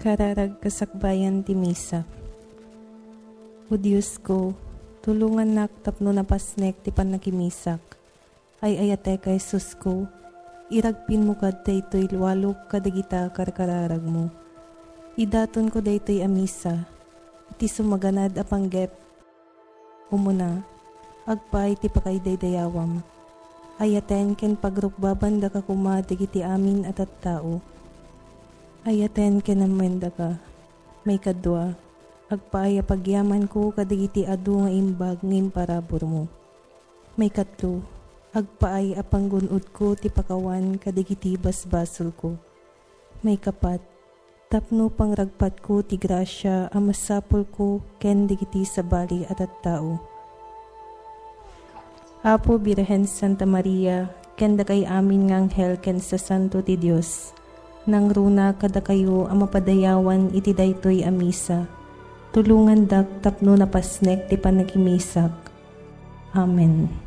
Kararag kasakbayan ti Misa. O Diyos ko, tulungan nak tapno napasnek ti panakimisak. Ay ayate ka Jesus ko, iragpin mo kad daytoy luwalok kadagita karkararag mo. Idaton ko daytoy amisa, iti sumaganad a panggep. Umuna, agpay ti pakaidaydayawam. Ayaten ken pagrukbaban da ka kuma digiti amin at tao. Ayaten ken amenda ka, may kadwa, agpaaya pagyaman ko kadigiti adu nga imbag ng imparabor mo. May katlo, agpaay apanggunod ko ti pakawan kadigiti basbasol ko. May kapat, tapno pangragpat ko ti grasya amasapol ko ken digiti sabali at tao. Apo Birhen Santa Maria, ken da kay amin nga anghel ken sa santo ti Dios. Nang runa kada kayo ang mapadayawan iti daytoy amisa. Tulungan dak tapno napasnek ti panagimisak. Amen.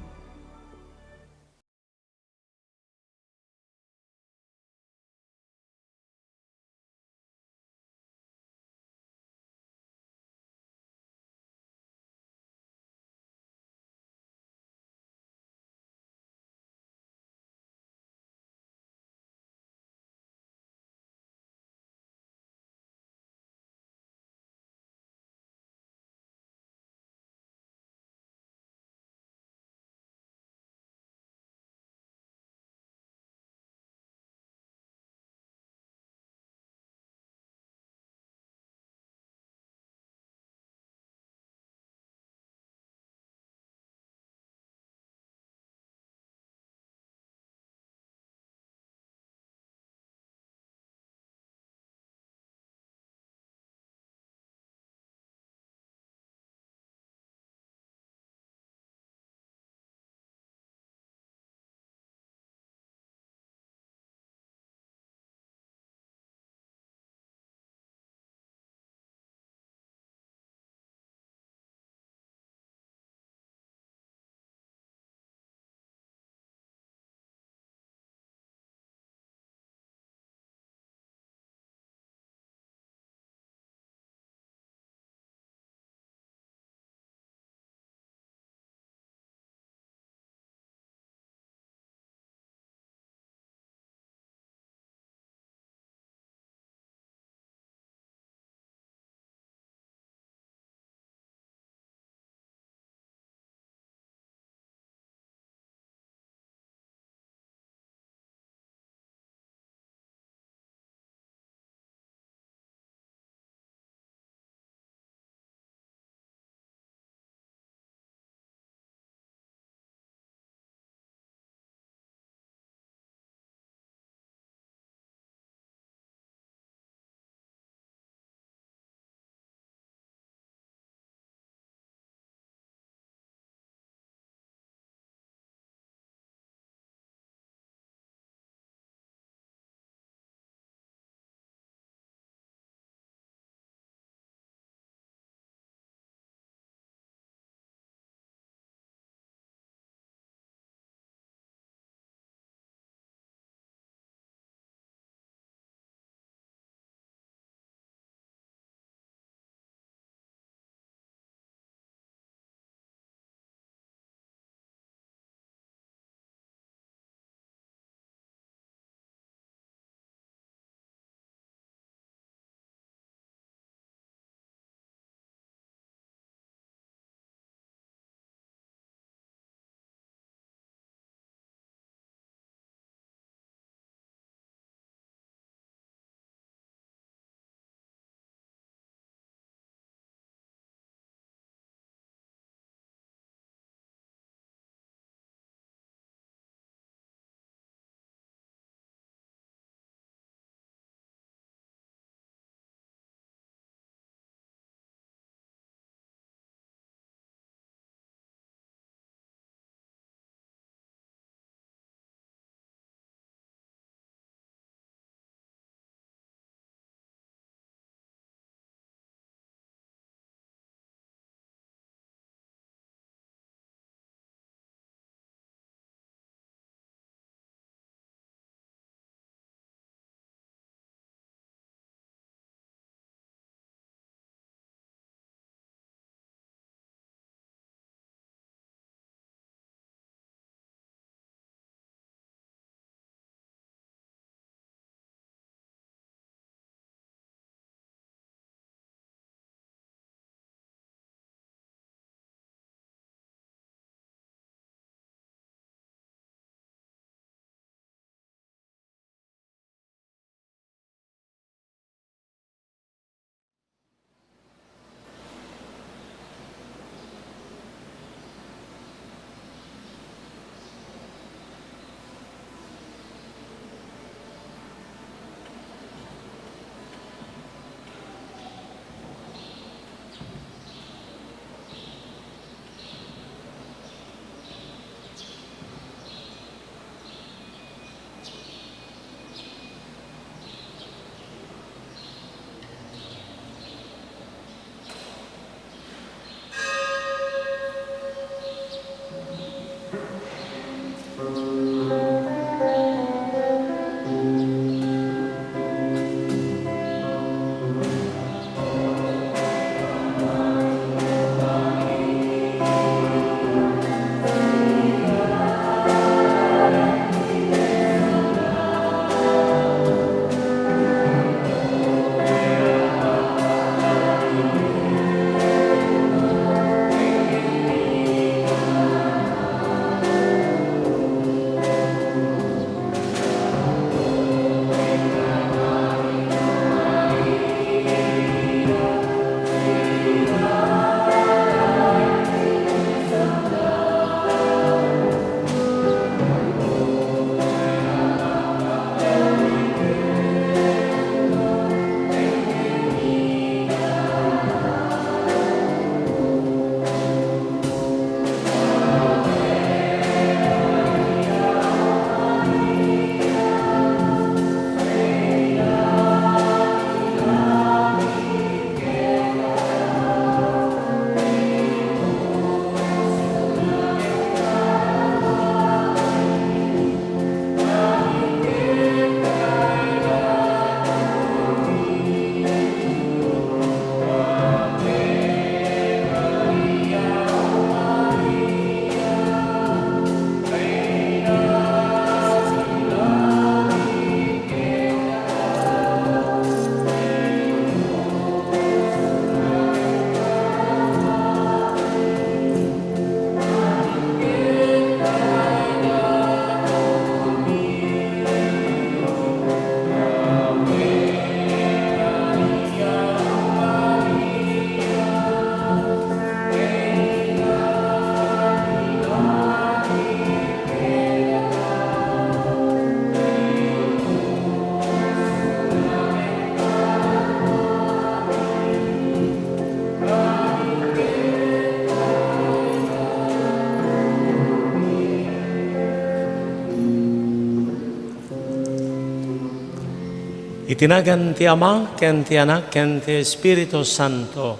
Itinagan ti Ama, ken ti Anak, ken ti Espiritu Santo.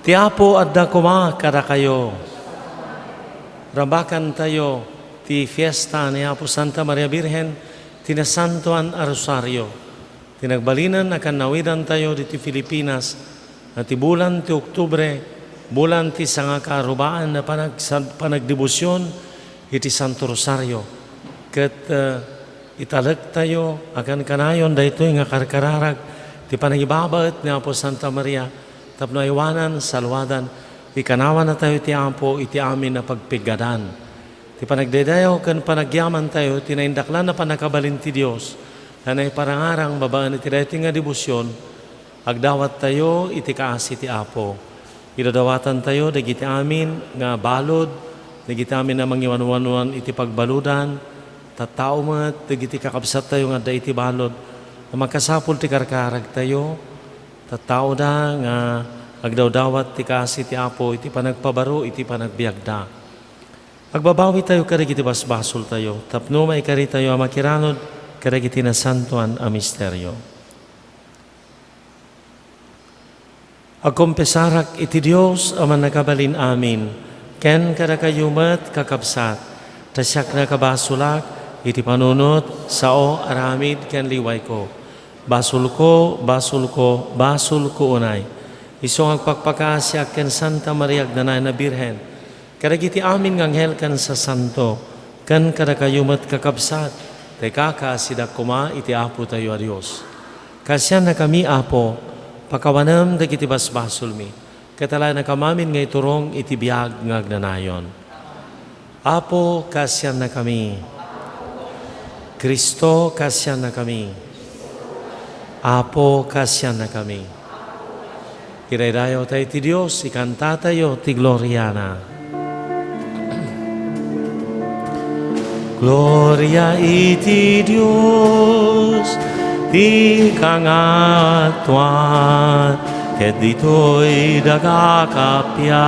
Ti Apo adda kuma kada kayo. Rabakan tayo ti fiesta ni Apo Santa Maria Virgen, tinasantuan a Rosario. Tinagbalinan akan nawidan tayo diti Pilipinas na ti bulan ti Oktubre, bulan ti sanga karubaan na panagdebosyon iti Santo Rosario. Ket italag tayo akan kanayon daytoy nga karkararag ti panagibabaet ni Apo Santa Maria tapno iwanan salwadan ikanawan na tayo ti Apo iti amin na pagpigadan. Ti panagdedayo ken panagyaman tayo tinaindaklan na panakabalin ti Dios na naiparangarang babaan iti daytoy nga debosyon agdawat tayo iti kaasi ti Apo. Idadawatan tayo dagiti amin nga balod, dagiti amin na mangiwanwanuan iti pagbaludan, tattao met dagiti kakabsat tayo nga da iti balod. Na magkasapul ti karkarag tayo, tattao da nga agdawdawat ti kaasi ti Apo iti panagpabaro iti panagbiagda. Agbabawi tayo karigiti basbasol tayo, tapno maikari tayo amakiranod karigiti na santuan a misteryo. Agkompesarak iti Dios aman nakabalin amin, ken kada kayumet kakabsat, tasyak na kabasulak, iti panunot, sao, aramid, ken liway ko. Basul ko, unay. Isong agpagpakasyak ken Santa Maria Agdanay na Birhen, kadagiti amin ng anghel ken sa santo, ken kada kayumet kakabsat, teka sidak kuma iti Apo tayo a Dios. Kasyan na kami, Apo, pakawanam dagiti basbasol mi, katalay na kamamin ngay turong iti biag ng agnanayon. Apo, kasyan na kami. Kristo, kasyan na kami. Apo, kasyan na kami. Kiraydayo tayo ti Diyos, ikanta tayo ti Gloriana. Gloria iti Diyos, ti kangatuan, ket dito'y dagakapya,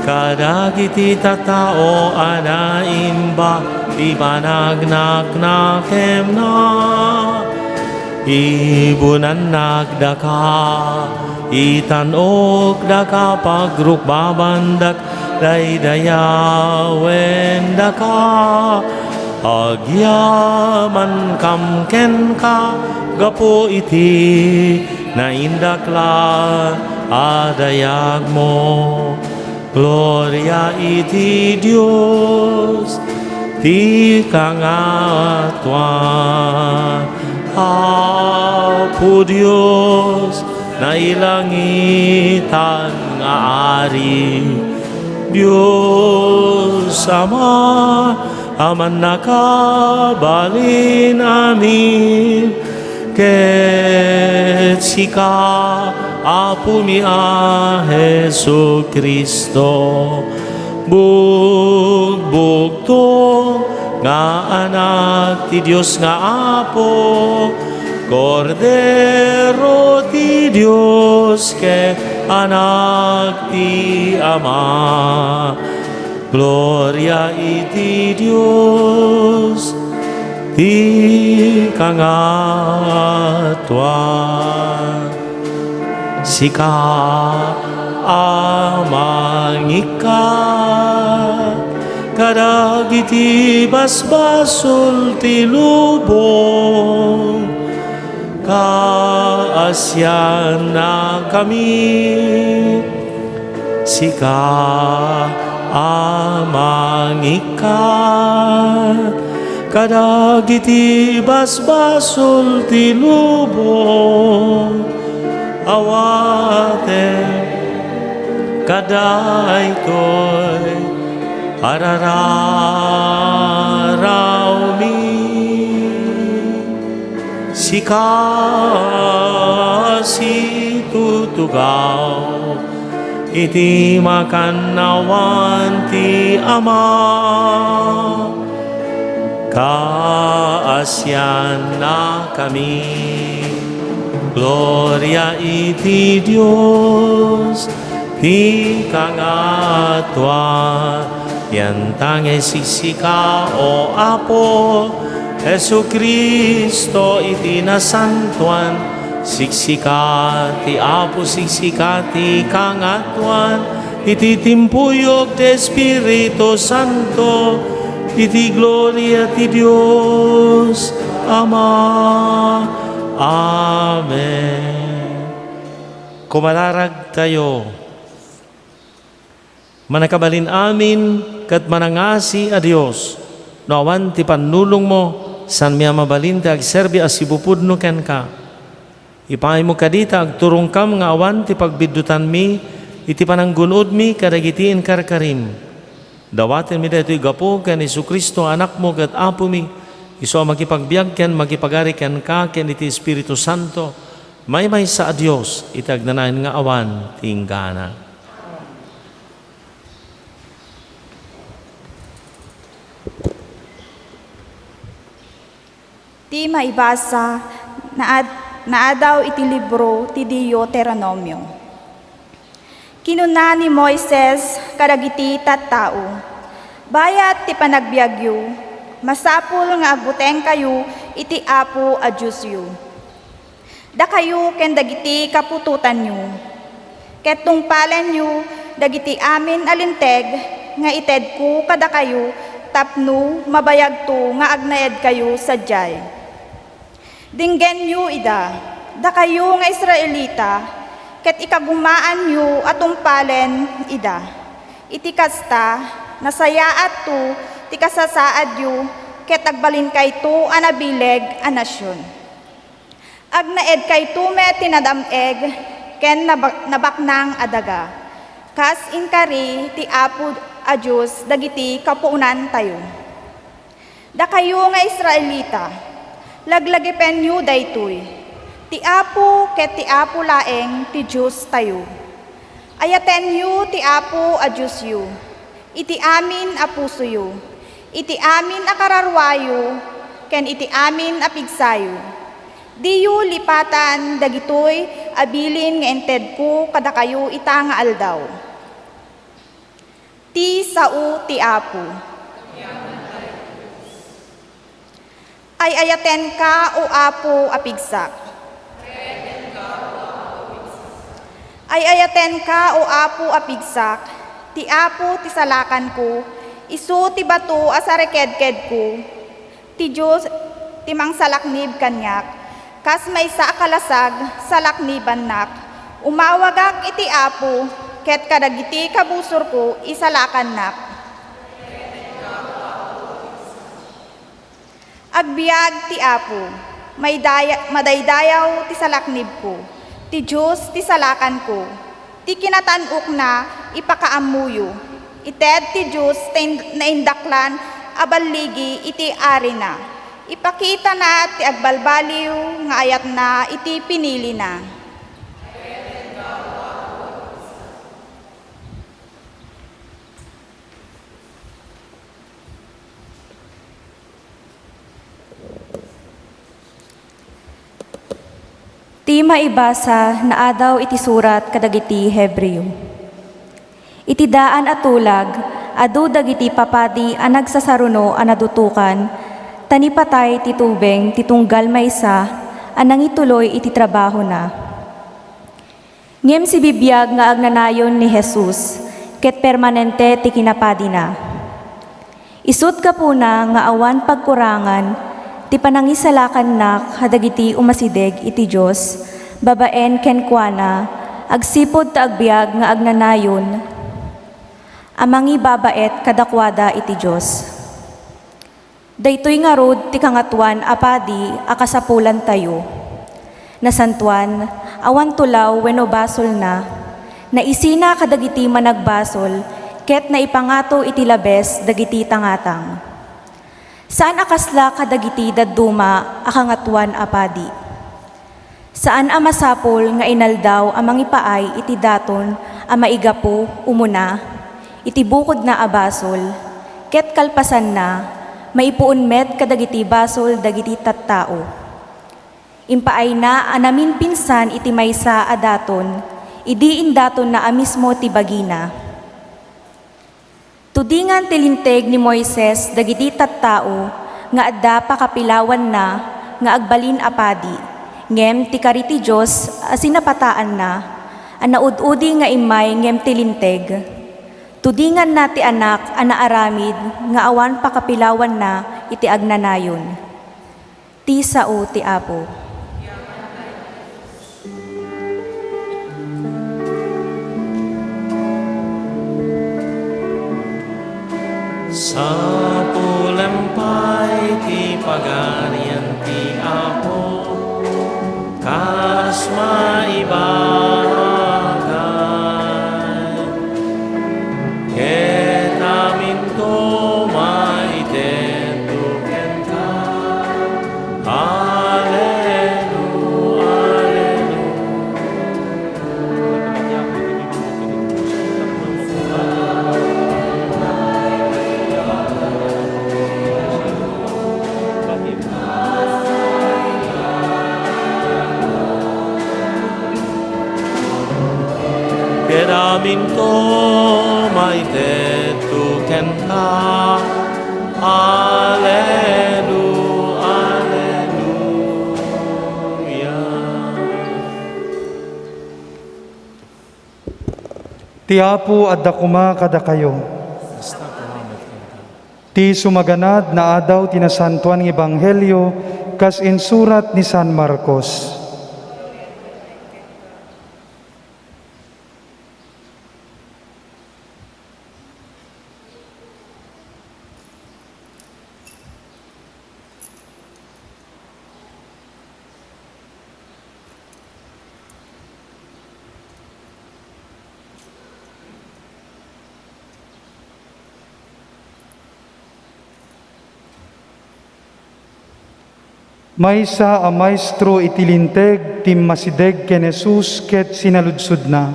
kadagiti tattao anaimba, ti panagnaknakem na, ibunan nagdaka, itanog daka pagrukbabandak, daydayawen daka, agyaman kamken ka, gapo iti naindakla adayag mo. Gloria iti Dios, ti kangatuan. Apo Dios, nailangitan nga ari, Dios Ama, aman nakabalin amin, ket sika, Apo mi a Jesu Kristo, bugbugto nga anak ti Dios nga Apo, Kordero ti Dios ket anak ti Ama. Gloria iti Dios, ti kangatuan. Sika amang ikat, kadagiti basbasol ti lubong, kaasyan na kami. Sika amang ikat, kadagiti basbasol ti lubong, awate kadaytoy arararaw mi. Sika si tutugaw, iti makanawan ti Ama, kaasyan na kami. Gloria iti Dios, ti kangatuan, yan tangi sisika o Apo, Jesu Kristo iti nasantuan, siksikati Apo siksikati kangatuan, iti timpuyok de Espiritu Santo, iti gloria ti Dios Ama. Amen. Kumalarag tayo. Manakabalin amin kat manangasi a Dios, no awan ti panulong mo, san miya mabalin ti agserbi as ibupudno ken ka. Ipangay mo kadita agturong kam nga awan ti pagbidutan mi, iti pananggunod mi kadagiti inkarkarim. Dawaten mi daytoy gapo ken Hesu Kristo anak mo ket Apo mi, iso makipagbiag ken makipagari ken ka ken iti Espiritu Santo, may sa Dios itagnanayon nga awan tinggana. Ti maibasa na adaw iti libro ti Deuteronomio. Kinuna ni Moises kadagiti tattao, bayat ti panagbiagyo, masapul nga agbuteng kayo iti Apo a Diyosyo. Da kayo ken dagiti kapututan nyo, ket tungpalan nyo dagiti amin alinteg nga ited ko kada kayo tapno mabayag to nga agnaed kayo sadyay. Dinggen yu ida, da kayo nga Israelita, ket ikagumaan yu atumpalen ida. Iti kasta, nasayaat to, ti kasasaad yu, ket agbalin kay to anabileg a nasyon. Agnaed kay to me tinadameg, ken nabaknang adaga. Kas inkari ti Apo a Diyos dagiti kapuunan tayo. Da kayo nga Israelita, laglagipen yu daytoy, ti Apo ket ti Apo laeng ti Diyos tayo. Ayaten yu ti Apo a Diyos yu, iti amin a puso yu, iti amin a kararwayo, ken iti amin a pigsayo. Di yu lipatan dagitoy abilin nga ented ko kada kayo ita nga aldaw. Ti sao ti Apo. Ay ayaten ka o Apo apigsak. Ay ayaten ka o Apo apigsak, ti Apo ti salakan ko, isu ti bato asarekedked ko, ti Diyos ti mangsalaknib kanyak, kas may sa akalasag salakniban nak, umawagak iti Apo, ket kadagiti kabusor ko isalakan nak. Agbiag ti Apo, madaydayaw ti salaknib ko, ti Diyos ti salakan ko, ti kinatanok na ipakaamuyo, ited ti Diyos naindaklan abaligi iti ari na, ipakita na ti agbalbaliw nga ayat na iti pinili na. Ti maibasa na adaw iti surat kadagiti Hebreo. Iti daan at tulag, adu dagiti papadi a nagsasaruno a nadutukan, tanipatay ti tubeng ti tunggal maysa a nangituloy iti trabaho na. Ngem si bibiyag nga agnanayon ni Jesus, ket permanente ti kinapadi na. Isut ka po na nga awan pagkurangan, ti panangisalakan nak hadagiti umasideg iti Diyos, babaen ken kuana, agsipod ta agbiag nga agnanayon, amangi babaet kadakwada iti Diyos. Daytoy nga rod ti kangatuan apadi akasapulan tayo. Nasantuan, awan tulaw wenno basol na isina kadagiti managbasol, ket naipangato iti labes dagiti tangatang. Saan akasla kadagiti dadduma akangatuan apadi? Saan amasapol nga inaldaw amang ipaay iti daton amaigapo umuna, iti bukod na abasol, ket kalpasan na, maipuon met kadagiti basol dagiti tattao. Impaay na anamin pinsan iti maysa a daton, idiin daton na amismo ti bagina. Tudingan tilinteg ni Moises dagiti tattao nga adda pakapilawan na, nga agbalin apadi, ngem ti kariti Diyos asinapataan na, anaud-udi nga imay ngem tilinteg. Tudingan na ti anak, anaaramid, nga awan pakapilawan na, iti agnanayon. Ti sao ti Apo. Sa pulempay ti pagarian ti Apo, kas maibagay. Ket amin to maiteto ken ka. Amin to maiteto ken ka. Alleluia. Ti Apo adda kuma kada kayo. Ti sumaganad na adaw tinasantuan ng Ebanghelyo kas insurat ni San Marcos. Maysa a maestro itilinteg tim masideg ken Jesus ket sinaludsod na.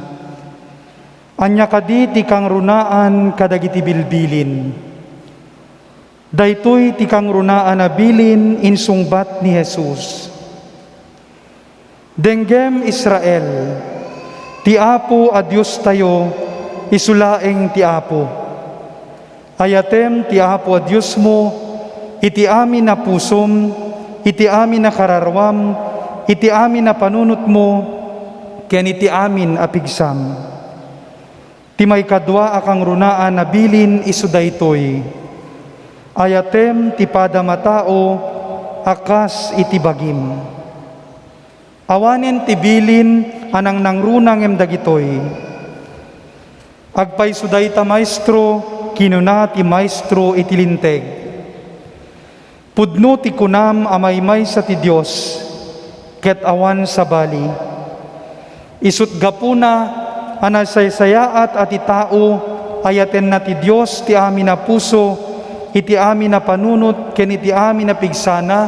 Anya kadi ti kang runaan kadagiti bilbilin. Daytoy ti kang runaan a bilin insungbat ni Jesus. Denggem Israel, ti Apo a Dios tayo, isulaeng ti Apo. Ayatem ti Apo a Dios mo, iti amin na pusom, iti amin na kararwam, iti amin na panunot mo, ken iti amin apigsam. Ti may kadwa akang runaan na bilin isu daytoy. Ayatem ti padamatao, akas iti bagim. Awanen ti bilin anang nangrunang em dagitoy. Agpay suday ta maestro, kinuna ti maestro itilinteg. Pudno ti kunam amaymay sa ti Diyos, ket awan sa bali. Isut gapuna, anasaysayaat at itao, ayaten na ti Diyos ti amin na puso, iti amin na panunot, ken iti amin na pigsana,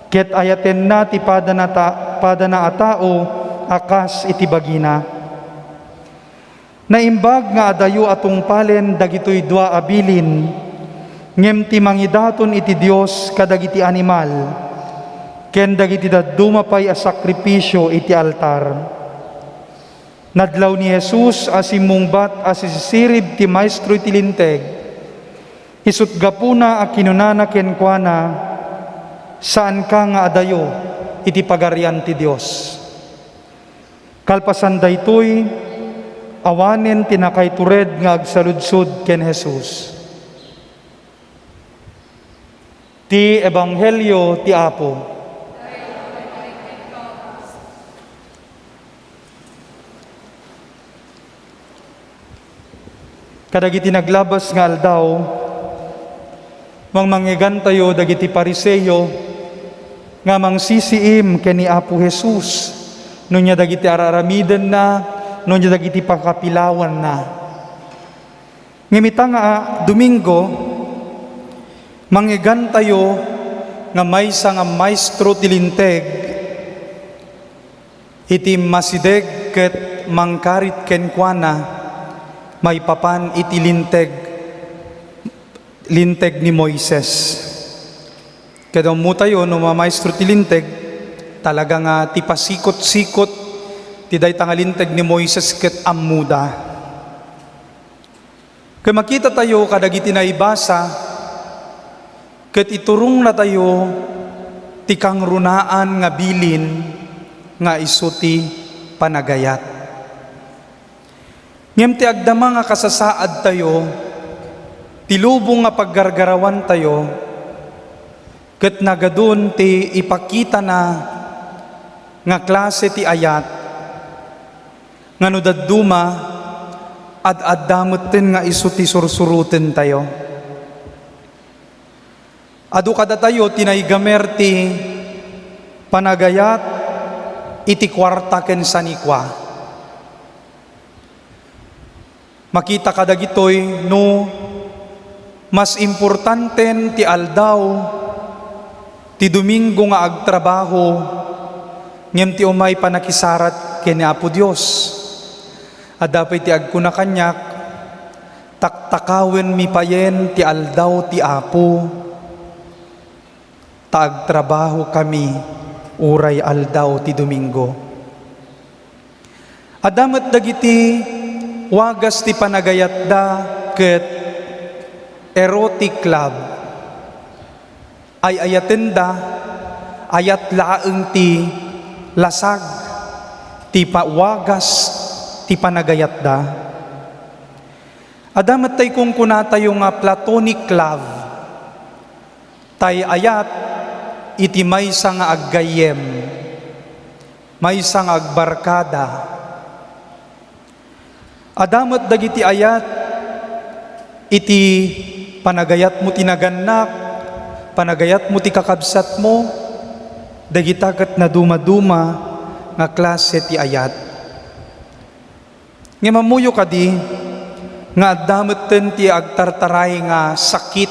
ket ayaten na ti pada na atao, akas iti bagina. Naimbag nga adayo atong palen, dagitoy dua abilin, ngem ti mangidaton iti Dios kadagiti animal, ken dagiti dumapay a sakripisyo iti altar. Nadlaw ni Jesus asimungbat asisirib ti maestro iti linteg. Isut gapuna a kinunana ken kuana, saan ka nga adayo iti pagarian ti Dios. Kalpasan daytoy, awanen tinakaytured nga agsaludsod ken Jesus. Ti Ebanghelyo ti Apo. Kadagiti naglabas nga aldaw, mangmanggigan tayo dagiti pariseyo, nga mangsisiim ken ni Apo Jesus, nunya dagiti araramiden na, nunya dagiti pakapilawan na. Ngimita nga Domingo, manggigan tayo nga maysa nga maestro tilinteg, iti masideg ket mangkarit ken kuana, may papan iti linteg ni Moises. Kaya mo tayo no maestro tilinteg, talaga nga ti pasikot-sikot ti dayta nga linteg ni Moises ket ammuda. Kaya makita tayo kadagiti naibasa, ket iturong na tayo ti kangrunaan nga bilin nga isu ti panagayat. Ngem ti agdama nga kasasaad tayo, ti lubong nga paggargarawan tayo, ket nagadun ti ipakita na nga klase ti ayat, nga no dadduma ad-addamutten nga isu ti sursuruten tayo. Adu kada tayo tinaygamer ti panagayat iti kwarta ken sanikwa. Makita kadagitoy no mas importanten ti aldaw ti Domingo nga agtrabaho ngem ti umay panakisarat ken ni Apo Dios. Adapay ti agkuna kanyak taktakawen mi payen ti aldaw ti Apo. Taagtrabaho kami uray aldaw ti Domingo. Adamet dagiti wagas ti panagayat da ket erotic club ay ayaten da ayat laeng ti lasag ti pawagas ti panagayat da. Adamet tay kung kunatayo nga platonic love tay ayat iti maysa nga aggayem, maysa nga agbarkada. Adamet dagiti ayat iti panagayat mo tinagannak, panagayat mo ti kakabsat mo, dagitagat na dumaduma nga klase ti ayat. Nga mamuyo kadi nga adametten ti agtartaray nga sakit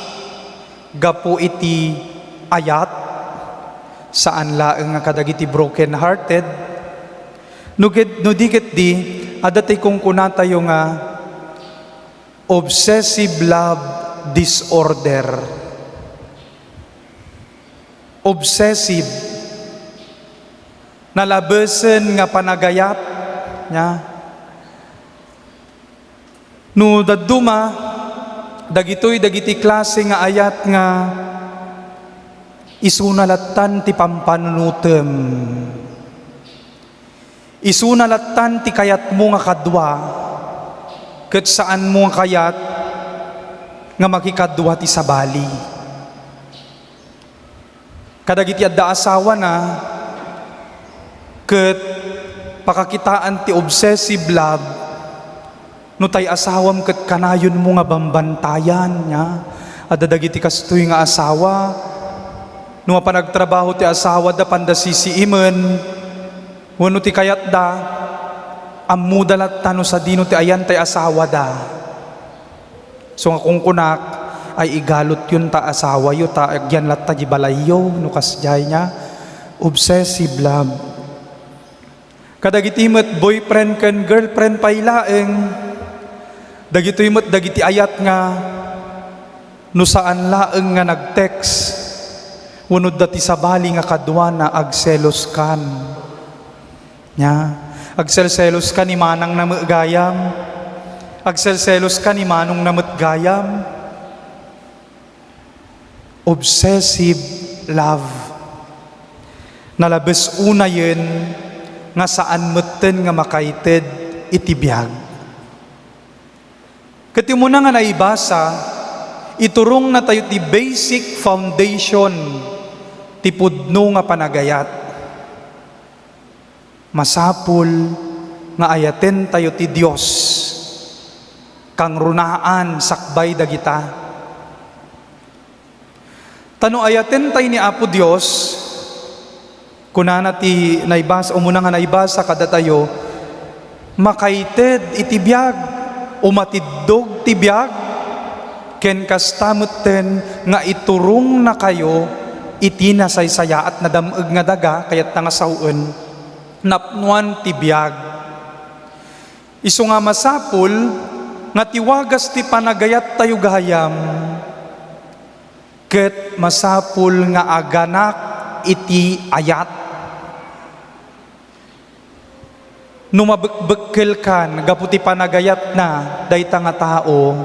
gapo iti ayat saan laeng nga kadagiti broken hearted no diket di adatay kung kunatayo nga obsessive love disorder. Obsessive nalabesen nga panagayat nya no dadduma dagiti klase nga ayat nga isunalatan ti pampanunutem, isunalatan ti kayat mo nga kadwa, ket saan mo nga kayat nga makikadwa ti sabali. Kadagiti adda asawa na ket pakakitaan ti obsessive love no tay asawam ket kanayon mo nga bambantayan nya. Adda dagiti kastoy nga asawa no panagtrabaho ti asawa da pandasisiimen wenno ti kayat da ammo dalat tano sa dino ti ayan tay asawa da. So nga kung kunak ay igalot yun ta asawa yo ta agyan lat ta gibalayo no kasjay nya obsessive love. Kadagiti met boyfriend ken girlfriend pailaeng dagiti met dagiti ayat nga no saan laeng nga nag-text unod dati sabali nga kadwa na agselos kan nya agselselos ka ni manang na gayam, agselselos ka ni manong na gayam. Obsessive love nalabes una yun nga saan meten nga makaited itibiyag. Kati mo na nga naibasa iturong na tayo ti basic foundation ti pudno nga panagayat. Masapul nga ayaten tayo ti Dios kang runaan sakbay dagita. Tano ayaten tayo ni Apo Dios kunana ti naibasa umuna nga naibasa kada tayo makaited iti biag umatiddog ti biag ken kastamutten nga iturong na kayo iti nasaysaya at nadameg nga daga kayat nga sauen napnuan ti biag. Isu nga masapul nga tiwagas ti panagayat tayo gayam ket masapul nga aganak iti ayat. Numabekbekel kan gaputi panagayat na dayta nga tao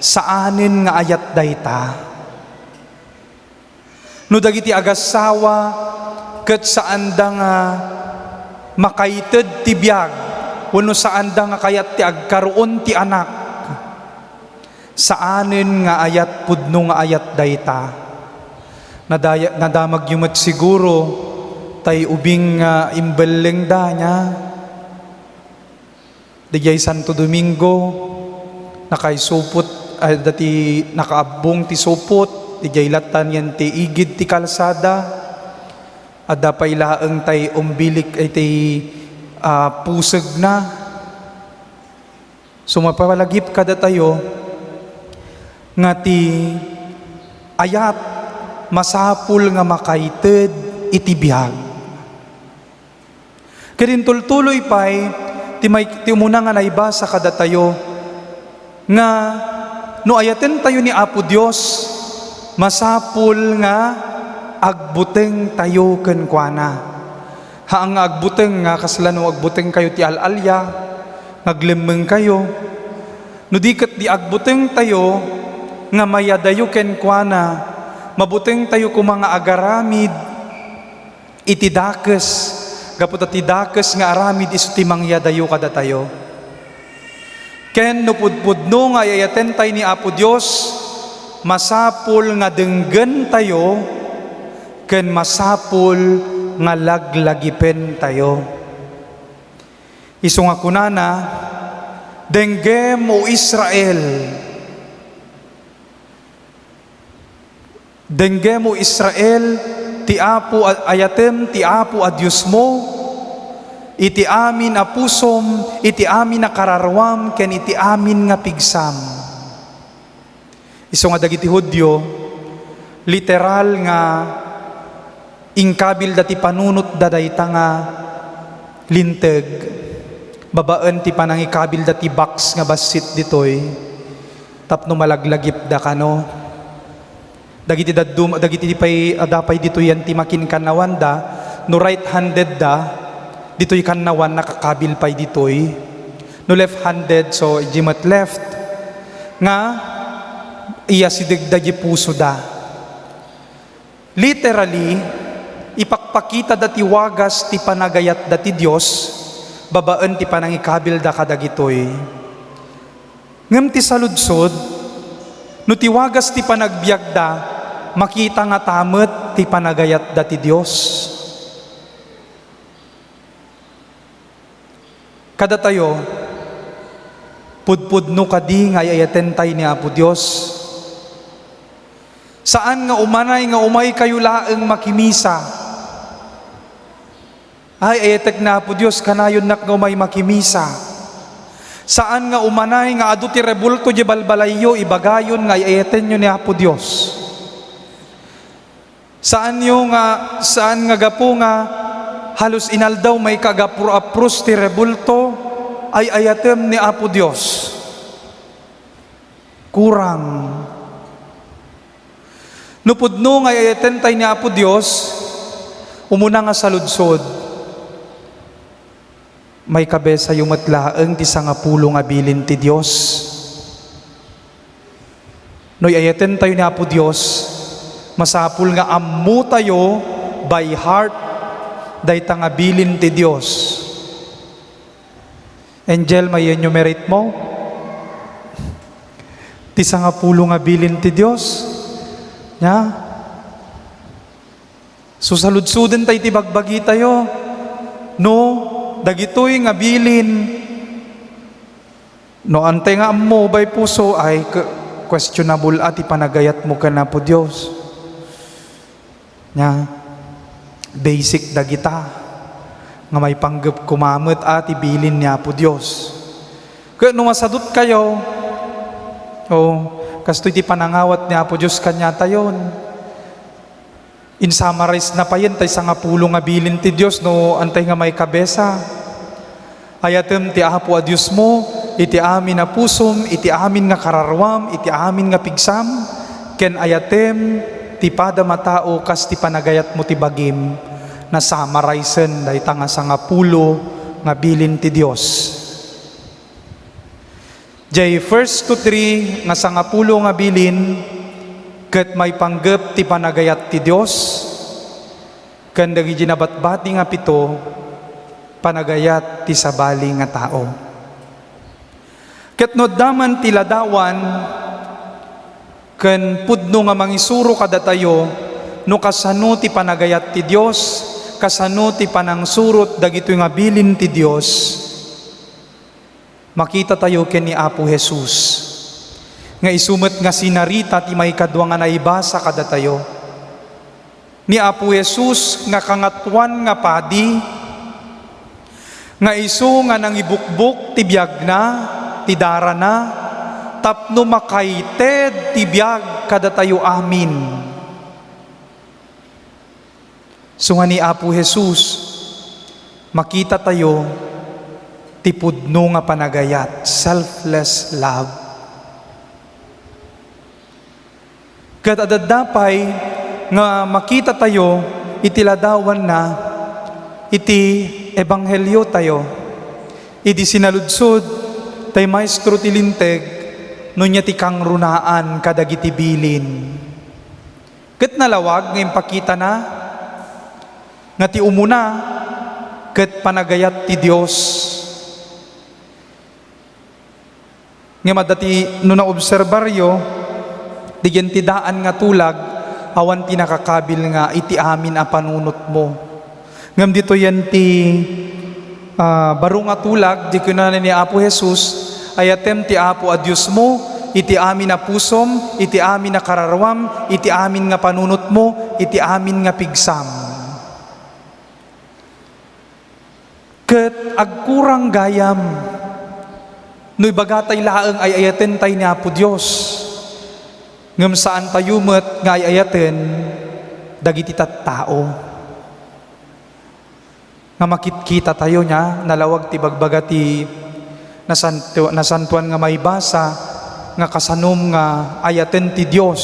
saanin nga ayat dayta. No dagiti agasawa ket saan da nga makaited ti biag wenno saan da nga kayat ti agkaroon ti anak. Saanen nga ayat pudno nga ayat dayta. Nadamag yumet siguro tay ubing imbeleng da nya. Dijay Santo Domingo nakaisupot dati nakaabong ti supot dijay latan yan ti igid ti kalsada adda pay laeng tay umbilik ay ti puseg na. Sumapalagip kada tayo nga ti ayat masapul nga makaited iti biag. Kadin tultuloy pay ti umuna nga naibasa kada tayo nga no ayaten tayo ni Apo Dios masapul nga agbuteng tayo ken kuana. Haang nga agbuteng nga kaslan no agbuteng kayo ti alalya ngaglemeng kayo. No diket di agbuteng tayo nga mayadayo ken kuana mabuteng tayo kumanga agaramid iti dakes. Gapot ati dakes nga aramid isu ti mangyadayo kada tayo. Ken no pudpudno nga ayaten tayo ni Apo Dios masapul nga denggen tayo ken masapul nga laglagipen tayo. Isu nga kunana denggem o Israel. Denggem o Israel ti Apo ayatem ti Apo a Dios mo iti amin a pusom iti amin a kararwam ken iti amin nga pigsam. Isu nga dagiti Hudyo literal nga ingkabil dati panunot da dayta nga linteg babaan ti panangikabil dati box nga basit ditoy tapno malaglagip da kano. Dagiti pay adapay dito yan ti makin kanawan da no right-handed da dito'y kanawan nakakabil pay dito'y no left-handed so jimat left nga iya sidegdagi puso da. Literally ipakpakita dati wagas ti panagayat dati Dios babaan ti panangikabil da kadagitoy. Ngem ti saludsod no ti wagas ti panagbiag da makita nga tamet ti panagayat dati Dios. Kada tayo pudpudno kadi nga ayaten tay ni Apo Dios. Saan nga umanay nga umay kayo laeng makimisa. Ay ayatek na Apo Dios kanayon nak nga umay makimisa. Saan nga umanay nga adu ti rebulto di balbalayo ibagayon nga ayaten nyo ni Apo Dios. Saan nga gapo nga halos inaldaw may kagapur-apros ti rebulto ay ayatem ni Apo Dios. Kurang. Nupudno nga ayaten tay ni Apo Dios umuna nga saludsod. May kabesa yung matlaeng ti sangapulo nga bilin ti Dios. Noy ayaten tayo ni Apo Dios masapul nga ammo tayo by heart dayta nga bilin ti Dios. Angel, may enumerate mo? Ti sangapulo nga bilin ti Dios. Nya? Susaludsuden tayo ti bagbagi tayo. No, dagitoy nga bilin. No, ante nga ammo by puso ay questionable ati panagayat mo ka na po Dios. Nya, basic dagita nga may panggap kumamit ati bilin niya po Dios. Kaya nung masadot kayo, kastoy ti panangawat niya po Dios kanya tayon. In summarize na pa yan, tay sangapulo nga bilin ti Dios no antay nga may kabesa. Ayatem ti Apo a Dios mo, iti amin na pusom, iti amin nga kararwam, iti amin nga pigsam, ken ayatem ti pada matao kas ti panagayat mo ti bagim na summarizen dayta nga sangapulo nga bilin ti Dios. Jay first to 3 nga sangapulo nga bilin ket may panggep ti panagayat ti Dios, ken dagi ginabatbati nga pito, panagayat ti sabali nga tao. Ket no daman ti ladawan, ken pudno nga mangisuro kada tayo, no kasano ti panagayat ti Dios, kasano ti panangsurot dagitoy nga bilin ti Dios, makita tayo ken ni Apo Jesus nga isumet nga sinarita ti may kadwa nga naibasa kada tayo. Ni Apo Jesus nga kangatuan nga padi, nga isu nga nangibukbuk ti biag na, ti dara na, tapno makaited ti biag kada tayo amin. So nga ni Apo Jesus, makita tayo ti pudno nga panagayat, selfless love. Kat adadapay nga makita tayo iti ladawan na iti ebanghelyo tayo. Iti sinaludsod tay maestro ti linteg no nya ti kangrunaan kadagiti bilin. Ket nalawag nga impakita na nga ti umuna ket panagayat ti Dios. Nga madati no naobserbaryo digyan ti daan nga tulag, awan ti nakakabil nga iti amin a panunot mo. Ngam dito yan ti baro nga tulag, di ko na ni Apo Jesus, ayatem ti Apo a Diyos mo, iti amin na pusom, iti amin na kararawam, iti amin nga panunot mo, iti amin nga pigsam. Ket agkurang gayam, no ibagatay laeng ay ayaten tay ni Apo Diyos, ngem saan tayo met nga ayaten dagiti tattao. Nga makitkita tayo nya, nalawag ti bagbaga ti nasantuan nga may basa, nga kasanom nga ayaten ti Dios,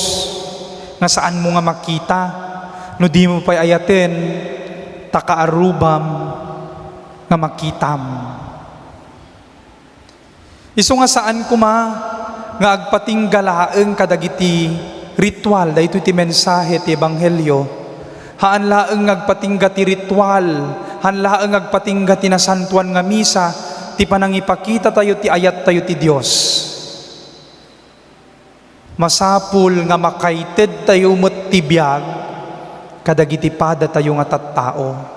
nga saan mo nga makita, no di mo pa'y ayaten, takaarubam nga makitam. Isu nga saan kuma, nga agpating galaeng kadagiti ritual, dahito ti mensahe ti ebanghelyo, haan laeng agpatingga ti ritual, haan laeng agpatingga ti nasantuan nga misa, ti panangipakita tayo ti ayat tayo ti Dios. Masapul nga makaited tayo met ti biag, kadagiti pada tayo nga tattao.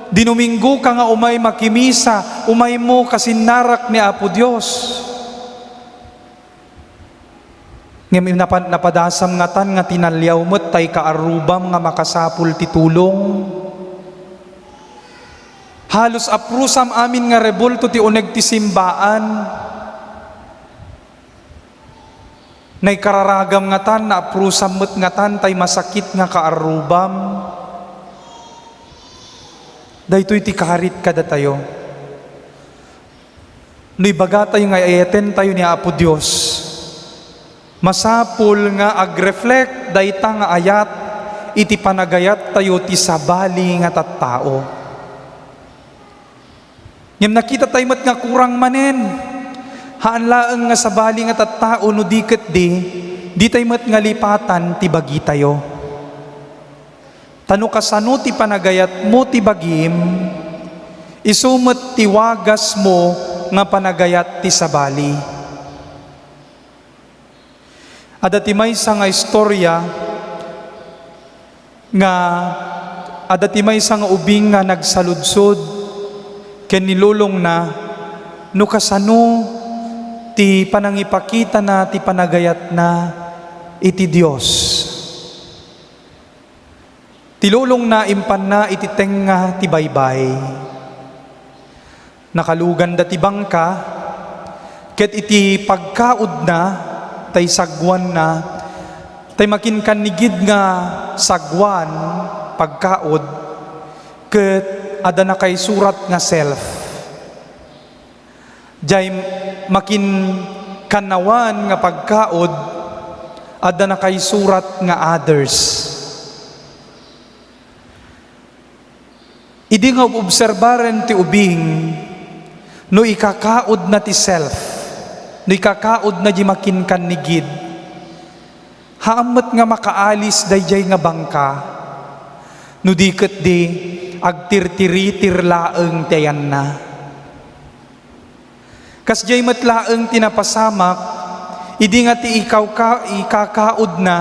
Dinuminggo ka nga umay makimisa, umay mo kasinarak ni Apo Diyos. Ngayon napadasam nga tan nga tinalyaw mo't tay kaarubam nga makasapul titulong. Halos aprusam amin nga rebulto ti uneg ti simbaan. Nay kararagam nga tan na aprusam mo't nga tan tay masakit nga kaarubam. Dahito iti karit kada tayo. No ibaga tayo nga ayaten tayo ni Apo Diyos. Masapul nga agreflect dayta nga ayat iti panagayat tayo ti sabali nga tattao. Ngem nakita tayo mat nga kurang manen. Haan laeng nga sabali nga tattao no diket di tayo mat nga lipatan ti bagi tayo. Tano kasano ti panagayat mo ti bagim, isumet ti wagas mo nga panagayat ti sabali. Adati maysa nga istorya nga adati maysa nga ubing nga nagsaludsod ken nilulong na no kasano ti panangipakita na ti panagayat na iti Dios. Tilulong na impan na iti tenga ti baybay. Nakalugan da ti bangka, ket iti pagkaud na, tay sagwan na, tay makinkan nigid nga sagwan, pagkaud, ket ada na kay surat nga self. Jay makin kanawan nga pagkaud, ada na kay surat nga others. Idi nga obserbaren ti ubing, no ikakaod na ti self, no ikakaod na di makinkan ni Gid, haamat nga makaalis dayjay nga bangka, no di ket di agtirtiritir laeng tayan na. Kasjay matlaeng tinapasamak, idi nga ti ikakaod na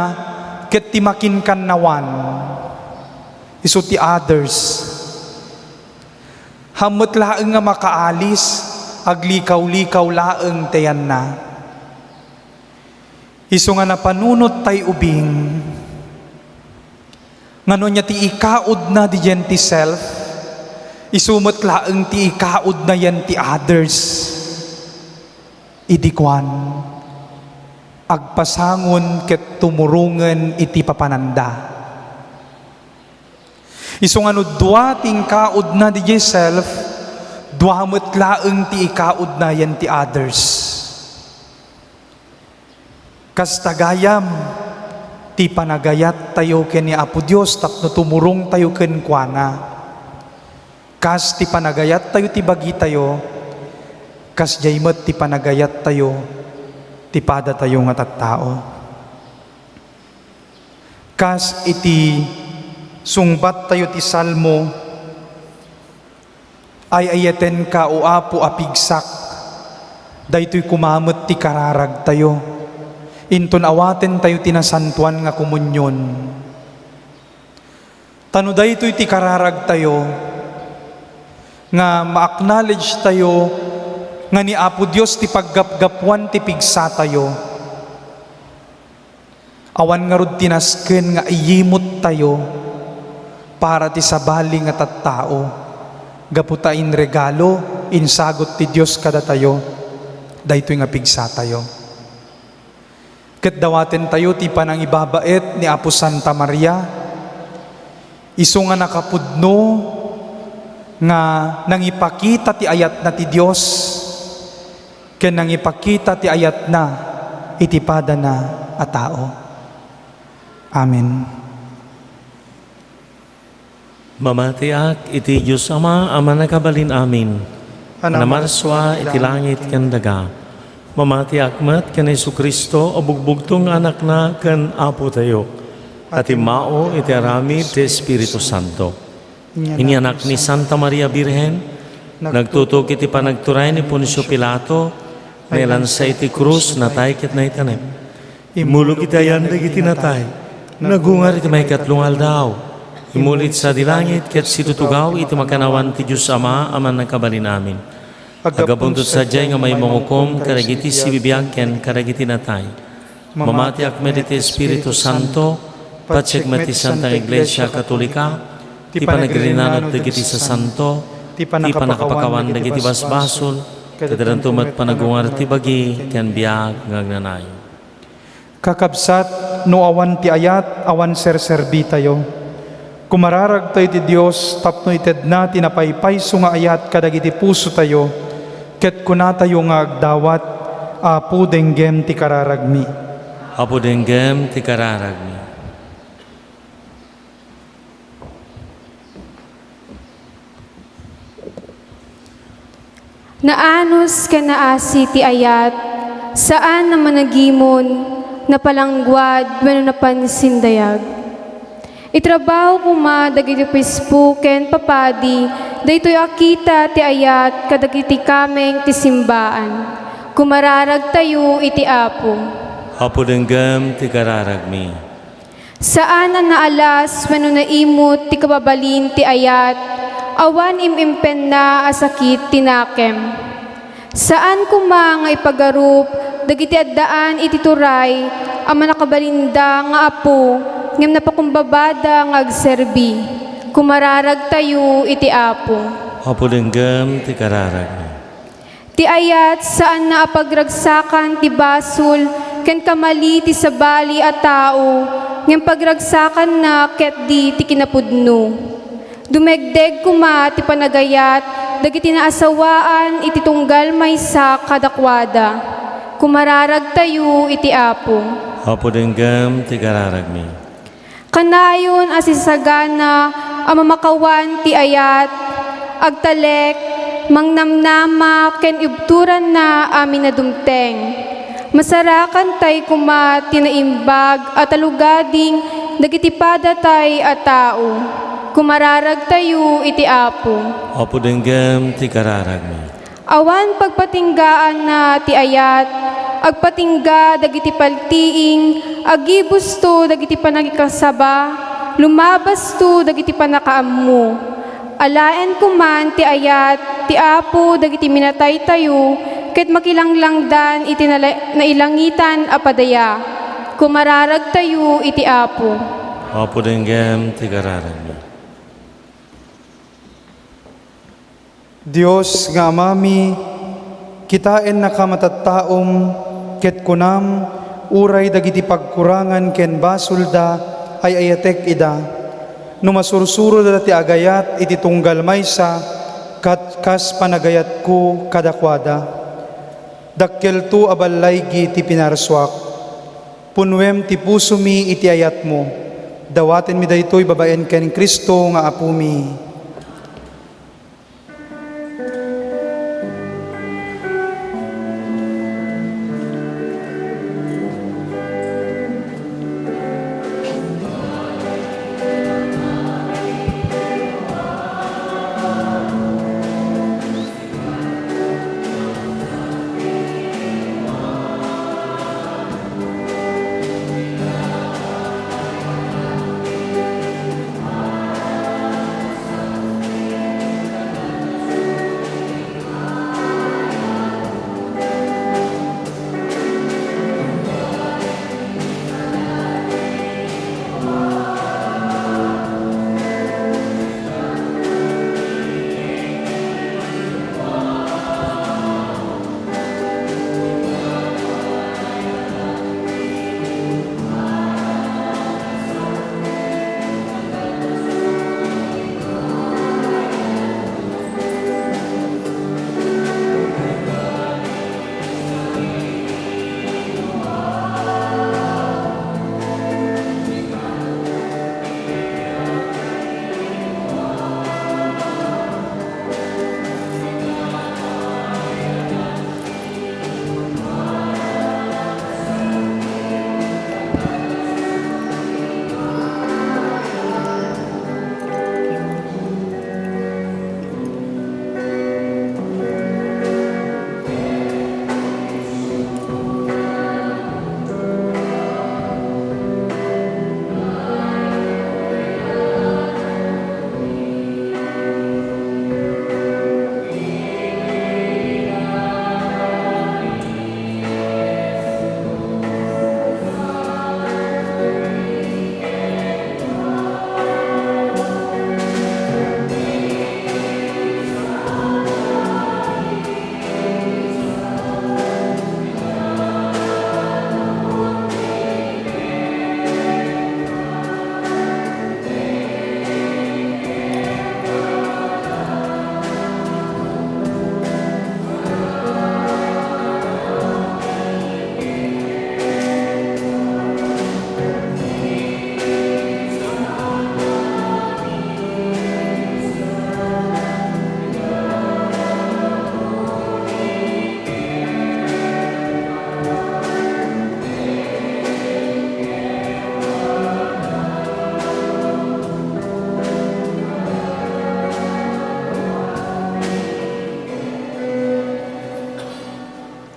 ket ti makinkan nawan. Isu ti others. Hamot laeng nga makaalis, aglikaw-likaw laeng tayan na. Isu nga napanunot tay ubing, ngano niya ti ikaod na di yan ti self, isumot laeng ti ikaod na yan ti others. Idikwan, agpasangon ket tumurungan iti papananda. Isu nga no dua ting kaod na di self, duamot laeng ti ikaod na yan ti others. Kas tagayam, ti panagayat tayo ken ni Apo Dios tapno tumurong tayo ken kuana. Kas ti panagayat tayo ti bagi tayo, kas jaymet ti panagayat tayo, ti pada tayo nga tattao. Kas iti sungbat tayo ti salmo, ay ayaten ka o Apo apigsak, daytoy kumamot ti kararag tayo, inton awaten tayo tinasantuan nga komunyon. Tano daytoy ti kararag tayo, nga ma-acknowledge tayo, nga ni Apo Dios ti paggapgapuan ti pigsa tayo. Awan nga rod tinasken nga iyimot tayo, para ti sabali nga tattao, gaputa in regalo, insagot ti Dios kada tayo, daytoy nga pigsa tayo. Ket dawaten tayo ti panangibabait ni Apo Santa Maria, isu nga nakapudno, nga nangipakita ti ayat na ti Dios, ken nangipakita ti ayat na itipada na a tao. Amen. Mamatiak iti Diyos Ama, Ama nakabalin amin. Namarswa iti langit ken daga. Mamatiak met ken Hesu Kristo, abugbugtong anak na ken Apo tayo. At imao iti aramid ti Espiritu Santo. Inianak ni Santa Maria Birhen, nagtutok iti panagturay ni Poncio Pilato, nailansa iti krus, natay ket naitanem. Imulog iti ayan dagiti natay, nagungar iti may katlong aldaw. Imulit sa dilangit, ket situtugaw iti makanawan ti Diyos Ama, aman nagkabalin amin. Agabuntot sadyay nga may mangukom, karagiti si bibiyangken, karagiti natay. Mamatiak med iti Espiritu Santo, patsek met ti Santa Iglesia Katolika, ti panagrinanot dagiti sa Santo, ti panakapakawan dagiti basbasol, kadarantumat panagungar ti bagi, ken biag ngagnanay. Kakabsat, no awan ti ayat, awan serserbi tayo. Kumararag tayo ti Diyos, tapno ited na tinapaypayso nga ayat kadagiti puso tayo, ket kuna tayo nga agdawat, Apo denggem ti kararagmi. Apo denggem ti kararagmi. Naanos ka naasi ti ayat, saan na managimon, napalangguad, mano napansin dayag. Itrabaho kuma dagiti Facebook ken papadi, daytoy akita ti ayat kadagiti kameng ti simbaan. Kumararag tayo iti Apo. Apo denggem ti kararagmi. Saan ang naalas wenno naimot ti kababalin ti ayat, awan imimpen na asakit tinakem. Saan kuma nga ipagarup dagiti addaan iti turay, ama nakabalinda nga Apo, ngem napakumbabada nga agserbi. Kumararag tayo iti Apo. Apo denggem ti kararagmi. Ti ayat saan na apagragsakan ti basol ken kamali ti sabali a tao, ngem pagragsakan na ket di ti kinapudno. Dumegdeg kuma ti panagayat dagiti naasawaan iti tunggal maysa kadakwada. Kumararag tayo iti Apo. Apo denggem ti kararagmi. Kanayon asisagana ang mamakawan ti ayat, agtalek, mangnamnama ken ibturan na amin na dumteng. Masarakan tay kuma tinaimbag at alugading dagiti padatay a tao. Kumararag tayo iti Apo. Apo denggem ti kararag mo. Awan pagpatinggaan na ti ayat, agpatingga dagiti paltiing, agibusto dagiti panagikasaba, lumabas to dagiti panakaammo. Alaen kuman ti ayat, ti Apo dagiti minatay tayo, ket makilanglangdan iti nailangitan a padaya. Kumararag tayo iti Apo. Apo denggem ti kararag mo. Diyos nga amami, kitain na kamatattaom, ket kunam, uray dagiti pagkurangan ken basulda, ay ayatek ida. Numasursuro dati agayat, iti tunggal maysa, kat kas panagayat ko kadakwada. Dakkel tu abalaygi ti pinarswak, punwem ti puso mi iti ayat mo, dawaten mi daytoy babaen ken Kristo nga apo mi.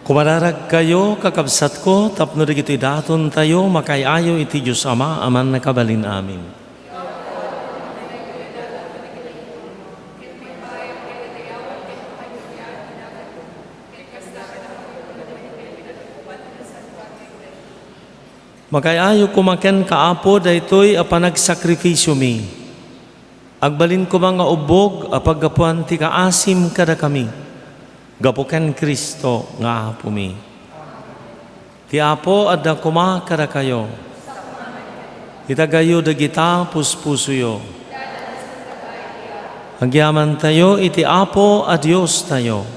Kumararag kayo, kakabsat ko, tapno digito daton tayo, makayayo iti Diyos Ama, aman nakabalin amin. Makayayo kumaken kaapo, daytoy a panagsakripisyo mi. Agbalin ko mga ubog, a paggapuan ti kaasim kada kami. Gapuken Kristo nga apo mi. Ti apo adda kuma kada kayo. Itagayo dagita puspusuyo. Agyaman tayo iti apo a Dios tayo.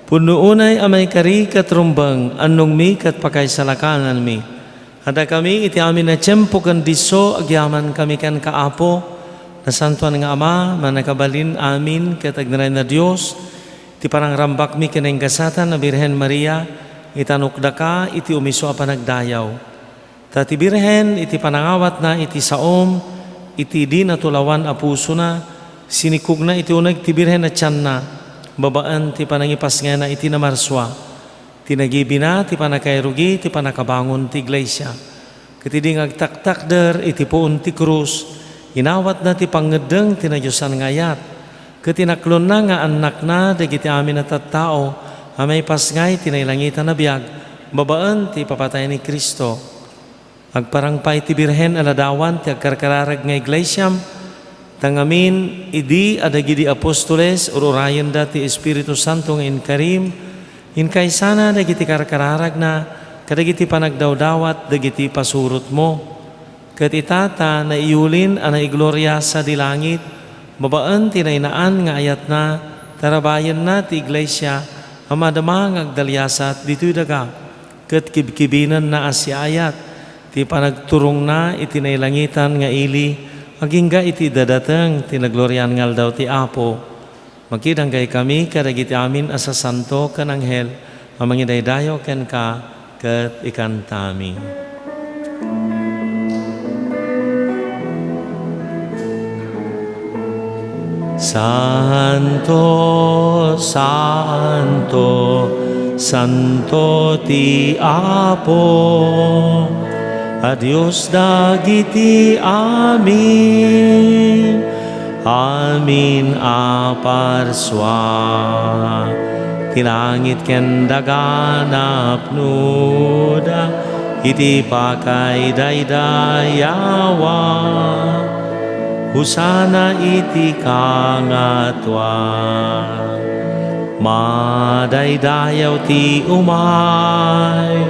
Punuunay amay kari katrumbang anong mi kat pakaisalakanan mi. Ada kami iti amin na tiyempo kan diso agyaman kami kan kaapo nasantuan nga Ama, manakabalin amin katagnaray na Diyos, iti parang rambak mi kinang kasatan na Birhen Maria, itanukda ka, iti umiso a panagdayaw. Tati Birhen, iti panangawat na, iti saom, iti di natulawan a puso na, sinikog na iti unag ti Birhen na tiyan na, babaan ti panangipas nga na iti namarswa, tinagibi na, ti panakairugi, ti panakabangon ti iglesia. Katiding agtaktak der, iti puon ti krus, inawat na ti pangedeng, tinadyosan ngayat, katinaklon na nga anak na, dagiti amin at tattao, amay pasngay, tinailangitan na biyag, babaan ti papatay ni Kristo. Agparangpay ti Birhen aladawan, ti agkarkararag nga iglesyam, tangamin, idi adagidi apostoles, ururayan da ti Espiritu Santo nga inkarim, inkaysana dagiti karkararag na, kadagiti panagdawdawat, dagiti pasurot mo. Kat itata na iulin ana iglorya sa dilangit, babaan tinaynaan nga ayat na, tarabayan na ti iglesia, amadama nga agdalyasat dito'y daga, kat kibkibinan na asyayat, ti panagturong na itinaylangitan nga ili, agingga iti dadateng tinagloryan ngal daw ti Apo. Magkidanggay kami kadagiti amin asa santo kan anghel, amangidaydayo ken ka, ket ikantami. Santo, Santo, Santo ti Apo, a Dios dagiti amin, amin aparswa. Tilangit ken daganap nuda, iti pakay daydayawa, husana iti kangatwa. Madaydayaw ti umay,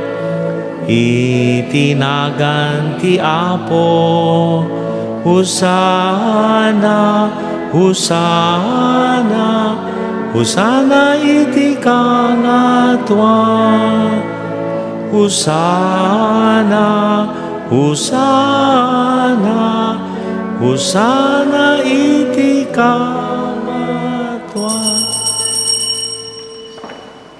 itinagan ti Apo, husana, husana, husana iti kangatwa, husana, husana, husana iti kangatwa.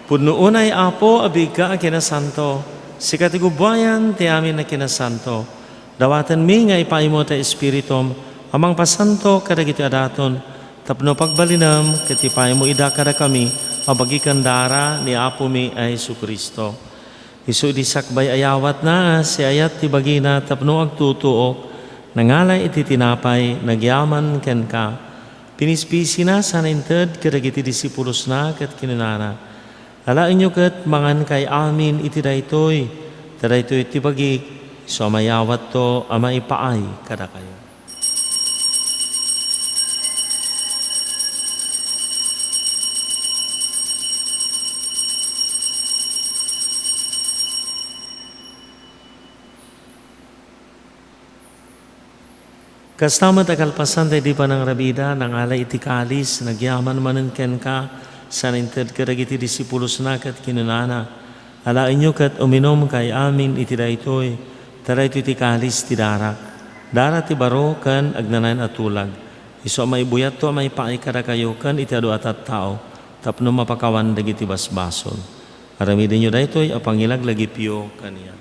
Punuunay Apo abiga a kinasanto, sikat igubayan ti amin na kinasanto, dawatan mi nga ipaimo ta Espiritum, amang pasanto kadagiti adaton, tapno pagbalinam, katipay mo ida kada kami, abagikan dara ni Apo mi ay Jesucristo. Isu disakbay ayawat na, si ayat ti bagina tapno agtutuok, nangalay iti tinapay, nagyaman ken ka. Pinispisi na sa nainted, kadagiti disipulos na, kat kinunana. Alain nyo kat mangan kay amin iti daytoy, tadaytoy ti bagik, so mayawat to, ama ipaay kada kayo. Kastamat akalpasan tayo di pa ng rabida, nang alay iti kalis, nagyaman manen ken ka, saninted kadagiti disipulos na kat kinunana. Alain nyo kat uminom kay amin iti daytoy, taray iti kalis ti darak. Darat ti baro kan agnanayan atulag. Iso may buyat to may paay kada kayo kan iti adu atat tao, tapno mapakawan dagiti basbasol. Aramidin nyo daytoy, apangilag lagi piyo kaniya.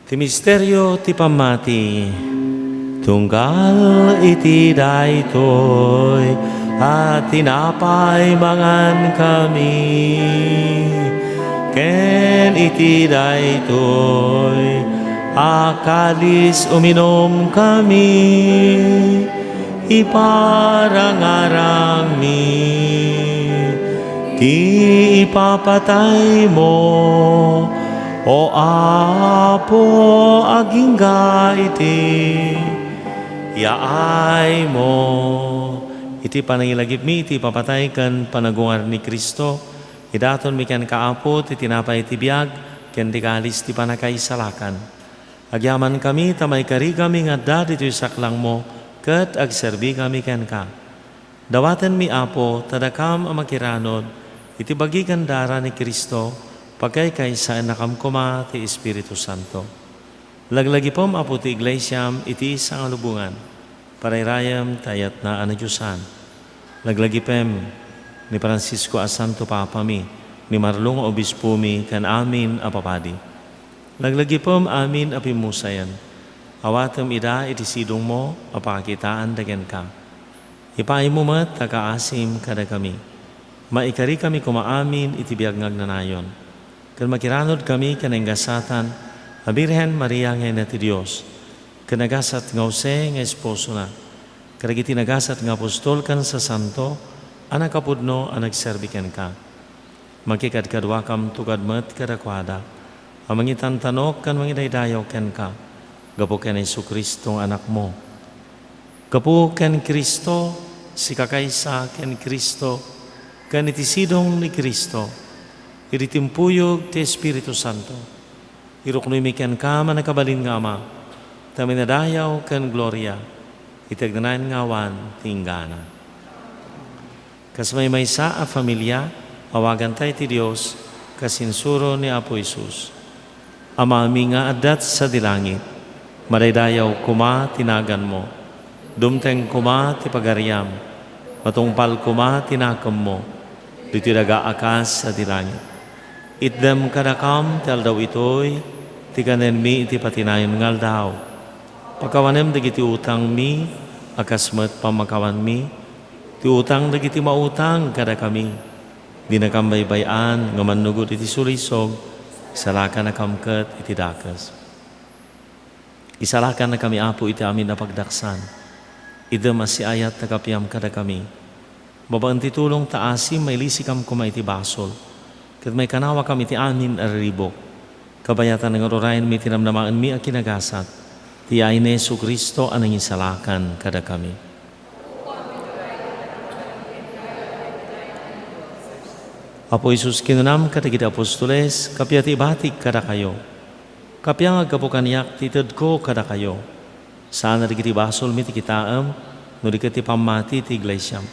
Ti misteryo ti pamati, tunggal iti daytoy, at tinapay mangan kami. Ken iti daytoy, akalis uminom kami, iparangarang mi, ti ipapatay mo, o Apo agingga iti yaay mo. Iti panangilagip mi, iti papatay kan panagungar ni Kristo. Idaton mi kan kaapo, ti tinapay ti biyag, ken ti kalis ti panakaisalakan. Agyaman kami, tamay kari kami nga dati ito'y saklang mo, kat agserbi kami ken ka. Dawatan mi apo, tadakam amakiranod, iti bagikan dara ni Kristo, pagkay kaysa nakam kuma ti Espiritu Santo. Laglagi pom apo ti Iglesiam, iti isang alubungan, parayrayam tayat na anadyusan. Laglagi pem, ni Francisco a Santo Papa mi, ni Marlong Obispo mi, kan amin apapadi. Laglagi pom amin apimusayan, awatem ida iti sidong mo, apakitaan dagen ka. Ipaay mo mat, takaasim kada kami. Maikari kami kumaamin iti biyag ngagnanayon. Kan makiranod kami kanenggasatan, a Birhen Maria nga ina ti Diyos. Kanagasat nga Jose nga esposo na. Karagiti nagasat nga apostol kan sa santo, anak kapudno ang nagserbiken ka. Makikadkadwa kam tukad mat kadakwada. Ang mangitan tanok kan mangidaydayaw ken ka. Gapo ken Jesu Kristo anak mo. Gapo ken Kristo, si kakaysa ken Kristo, ken itisidong ni Kristo, iritimpuyog ti Espiritu Santo. Iruknoy mi ken ka manakabalin nga Ama, taminadayaw ken gloria, itagnanayan nga awan tinggana. Kas may maysa a familia, awagan tayo ti Diyos, kasinsuro ni Apo Isus. Ama mi nga adat sa dilangit, madaydayaw kuma tinagan mo, dumteng kuma ti pagariam, matungpal kuma tinakam mo, dito daga akas sa dilangit. Itdem kadakam tel daw itoy, ti kanen mi iti patinayon ngal daw. Pagkawanem dagiti utang mi, akasmet pamakawan mi, ti utang dagiti mautang kada kami. Di nakambaybayan, nga manugod iti sulisog, isalakan na kamket iti dakas. Isalakan na kami apo iti amin na pagdaksan. Idem si ayat nagapiyam kada kami. Babaan ti tulong taasim may lisikam kuma iti basol. Kat may kanawa kami iti amin ariribok. Kabayatan ng arorayan mi tinamnamaan mi a kinagasat. Ti ay ni Jesu Kristo anang isalakan kada kami. Apo Isus kinunam kadagiti apostoles, kapyati batik kada kayo. Kapyang agkapukanyak titid ko kada kayo. Sana digiti basol mi ti kitaam, no digiti pamati ti Iglesiam.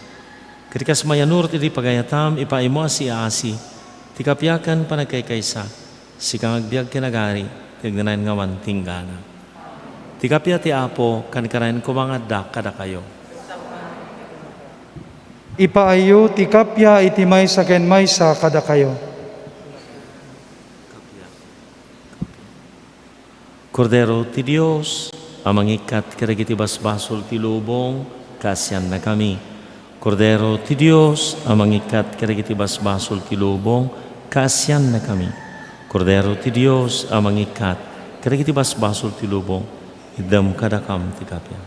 Katikas mayanur ti pagayatam, ipaimo asi-asi, ti kapyakan panagkaykaysa, si kang agbiag kinagari, tignanan nga wantinggana. Ti kapya ti Apo, kankarayan kumangadda kada kayo. Ipaayo ti kapya iti maysa ken maysa kada kayo. Kordero ti Dios, amang ikat kadagiti basbasol ti lubong, kasyan na kami. Kordero ti Dios, amang ikat kadagiti basbasol ti lubong, kasyan na kami. Kordero ti Dios, amang ikat kadagiti basbasol ti lubong, idam kadakam ti kapya.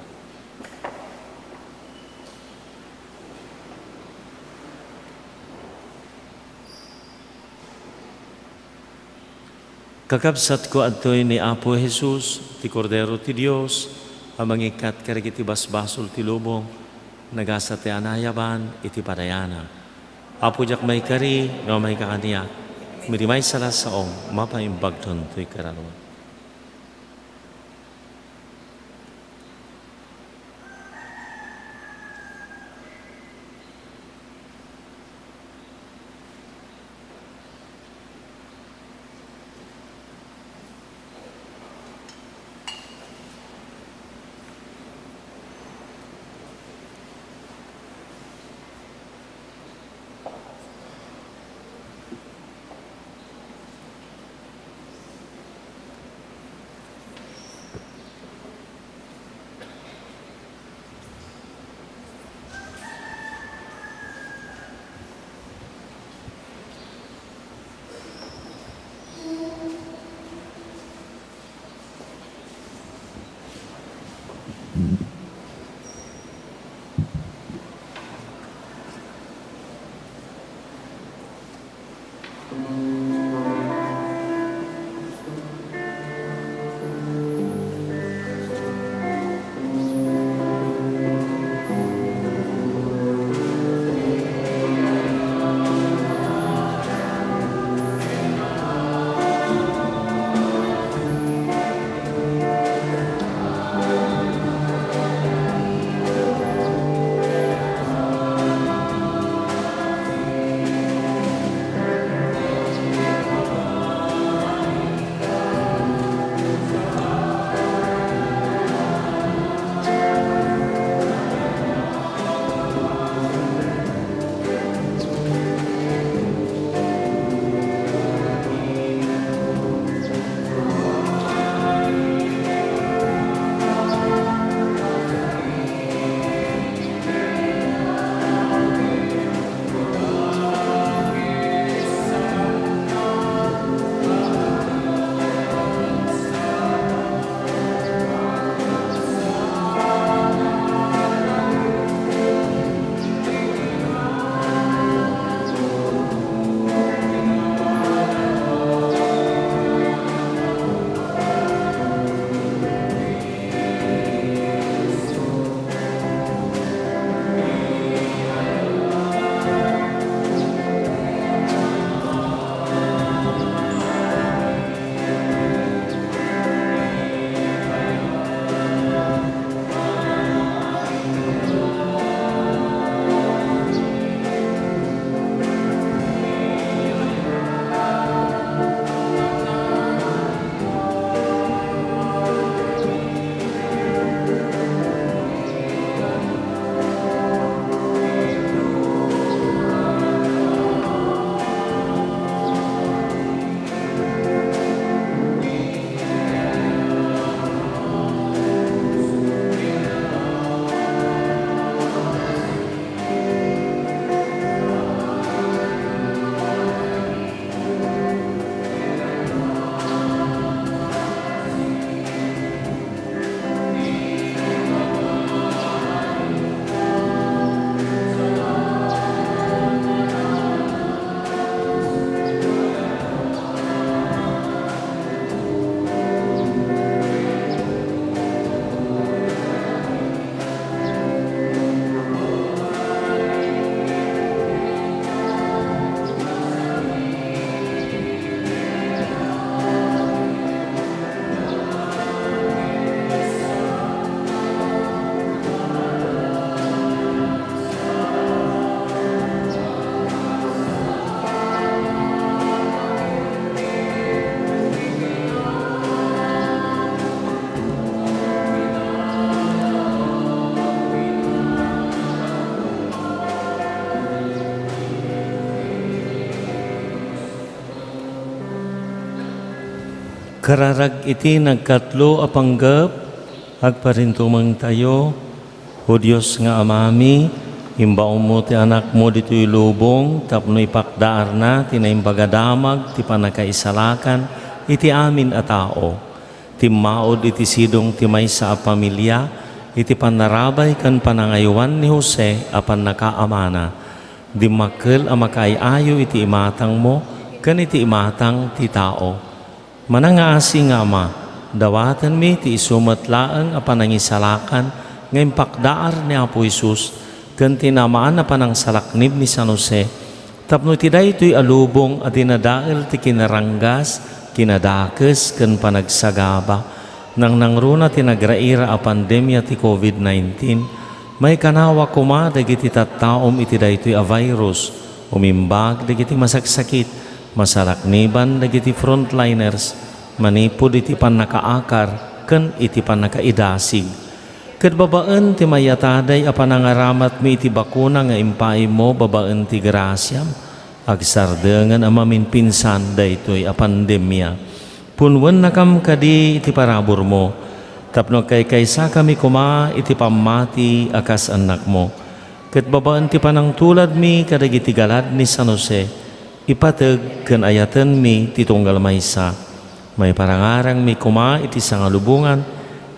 Kakabsat ko adtoy ni Apo Jesus, ti Kordero ti Dios, amang ikat karigiti basbasol ti lubong, nagasa ti anayaban, iti padayana. Apo jak may kari, nga may kakaniya, mirimay salas saong, mapaimbagton to'y karanawan. Kararag iti nagkatlo a panggep, agparintumang tayo, o Diyos nga amami, imbaon mo ti anak mo dito'y lubong, tapno ipakdaar na, tinaimpagadamag, ti panakaisalakan, iti amin a tao. Timaod iti sidong ti maysa a pamilya, iti panarabay kan panangayuan ni Jose apan nakaamana. Dimakkel a makaayayo iti imatang mo, kan iti imatang ti tao. Manangaasi nga ama, dawatan mi ti isumatlaang a panangisalakan ngayon pakdaar ni Apo Isus kan tinamaan na panang salaknib ni San Jose tapno ti daytoy alubong at tinadael ti kinaranggas kinadakes kan panagsagaba nang nangruna tinagraira a pandemya ti COVID-19 may kanawa kuma dagiti tattaom iti daytoy a virus umimbag dagiti masaksakit masalakniban dagiti frontliners manipod iti pannakaakar ken iti pannakaidasig ket babaan ti mayataday a panangaramat mi iti bakuna nga impay mo babaan ti grasyam agsardengan a maminpinsan daytoy a pandemya punwen nakam kadi iti parabur mo tapno kaysa kami kuma iti pamati akas anak mo ket babaan ti panangtulad mi kadagiti galad ni San Jose ipateg ken ayaten mi ti tunggal maysa may parangarang mi kuma iti sangalubungan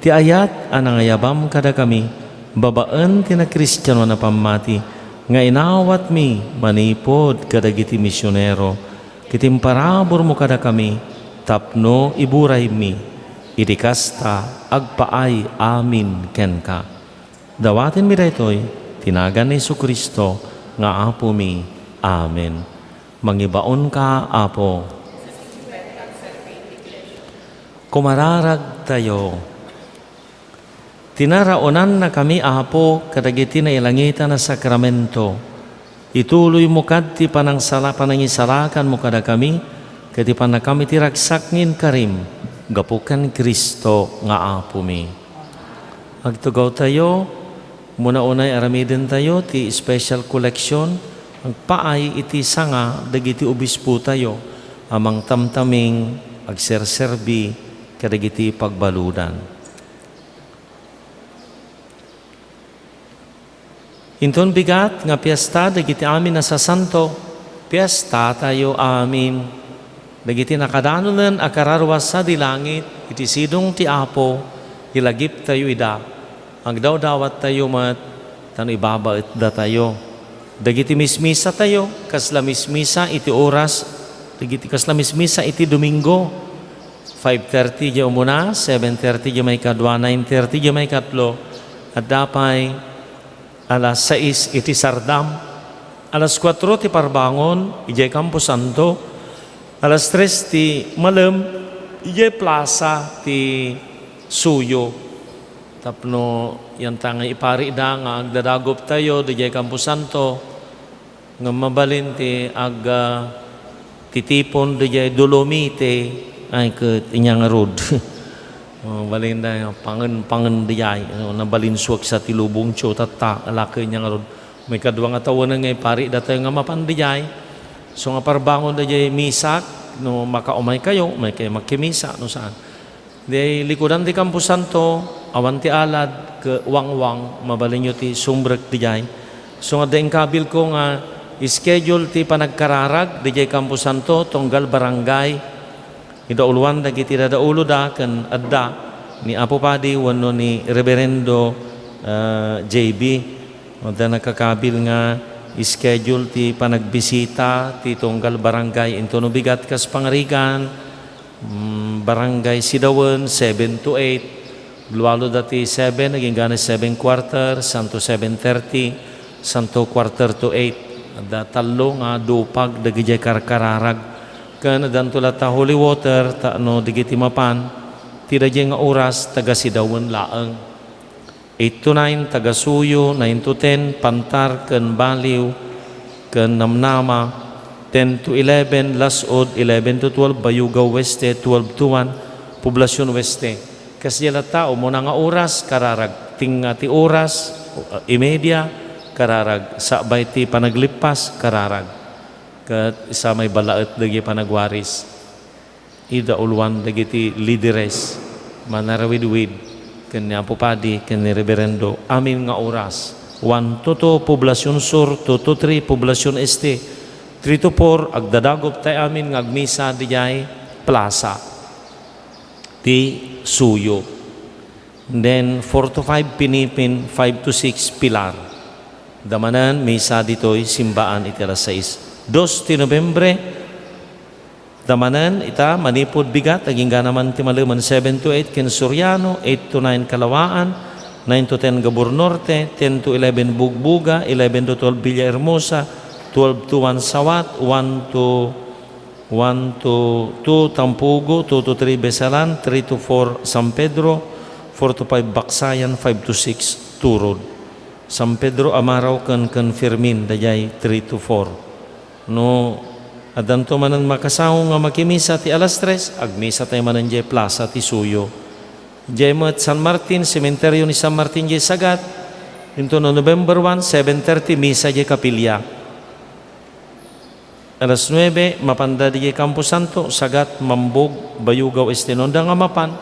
ti ayat anangayabam kada kami babaan ti na Kristiyano na pamati nga inawat mi manipod kadagiti misyonero kitim parabor mo kada kami tapno iburay mi iti kasta agpaay amin ken ka dawaten mi daytoy tinagan ni Jesucristo nga Apo mi. Amen. Mangibaon ka, Apo. Kumararag tayo. Tinaraonan na kami, Apo, kadagiti na ilangita na sakramento. Ituloy mo kad ti panangisalakan mo kada kami, kati na kami tiragsakngin karim, gapukan Kristo nga Apo mi. Agtugaw tayo, muna-unay aramidin tayo, ti special collection, ang paay iti sanga dagiti obispo tayo amang tamtaming agserserbi kadagiti pagbaludan. Inton bigat nga piyesta dagiti amin na sa santo, piyesta tayo amin. Dagiti nakadanulan akararwas sa dilangit, iti sidong ti Apo, ilagip tayo ida. Ang daw-dawat tayo mat, tano ibabait da tayo. Dagiti mismisa tayo, kasla mismisa iti oras, dagiti kasla mismisa iti Domingo. 5:30 di umuna, 7:30 di may kadwa, 9:30 di may katlo, at dapay alas 6 iti Sardam, alas 4 ti Parbangon, ijay Campo Santo, alas 3 ti Malem, ijay Plaza ti Suyo. Tapno yan tangay ipari da nga agdadagop tayo dijay Campo Santo nga mabalin ti titipon dijay Dolomite ay ket inyang rod balin da pangen dijay nabalin suwak sa tilubong tio tatta alakay inyang rod may kadwa nga tawo nga ipari da tayo nga mapandijay so nga parbangon dijay misak no makaumay kayo may kay makimisa no saan di likudan di Campo Santo awan ti alad ke wangwang mabalin nyo ti sumbrek di jay. So nga daing kabil ko nga schedule ti panagkararag di jay Campo Santo tunggal barangay idauluan dagiti dadaulo da ken adda ni Apo Padi wenno ni Reverendo JB da nakakabil nga schedule ti panagbisita ti tunggal barangay into no bigat kas pangarigan barangay Sidawen 7 to 8 Lualo dati 7, naging gana 7:15, Santo 7:30, Santo 7:45. Da talo nga dupag dagiti karkararag. Kan danto ta holy water ta no digiti mapan. Tida nga oras taga Sidawen laeng. 8 to 9 taga Suyo, 9 to 10 Pantar ken Baliw ken Namnama, 10 to 11 Lasod, 11 to 12 Bayugaw Weste, 12 to 1 Poblasyon Weste. Kasi yala tao mo na nga oras, kararag ti oras, imedya, kararag sabay ti panaglipas, kararag. Kat isa may balaet dagi panagwaris. ida ulwan dagiti lideres manarawid-wid ken ni Apo Padi ken ni Reverendo amin nga oras 1 to 2 Poblasyon Sur, 2 to 3 Poblasyon Este, 3 to 4 agdadagop tay amin nga agmisa dijay plaza ti Suyo. And then 4 to 5 Pinipin, 5 to 6 Pilar. Damanan misa ditoy simbaan iti alas 6. 2 ti Nobyembre damanan ita manipod bigat aging ganaman ti Maluman 7 to 8 ken Soriano, 8 to 9 Kalawaan, 9 to 10 Gabor Norte, 10 to 11 Bugbuga, 11 to 12 Villahermosa, 12 to 1 Sawat, 1 to 2 Tampugo, 2 to 3 Besalan, 3 to 4 San Pedro, 4 to 5 Baksayan, 5 to 6 Turod. San Pedro Amaraw ken Fermin dayay 3 to 4. No adanto manan makasaw nga makimisa ti alas 3, agmisa tayo manan jay plaza ti Suyo. Jay mat San Martin, sementeryo ni San Martin jay Sagat. Into no November 1, 7:30 misa jay Kapilya. Alas 9 mapanda jay Campo Santo, Sagat, Mambog, Bayugaw, Estenonda nga mapan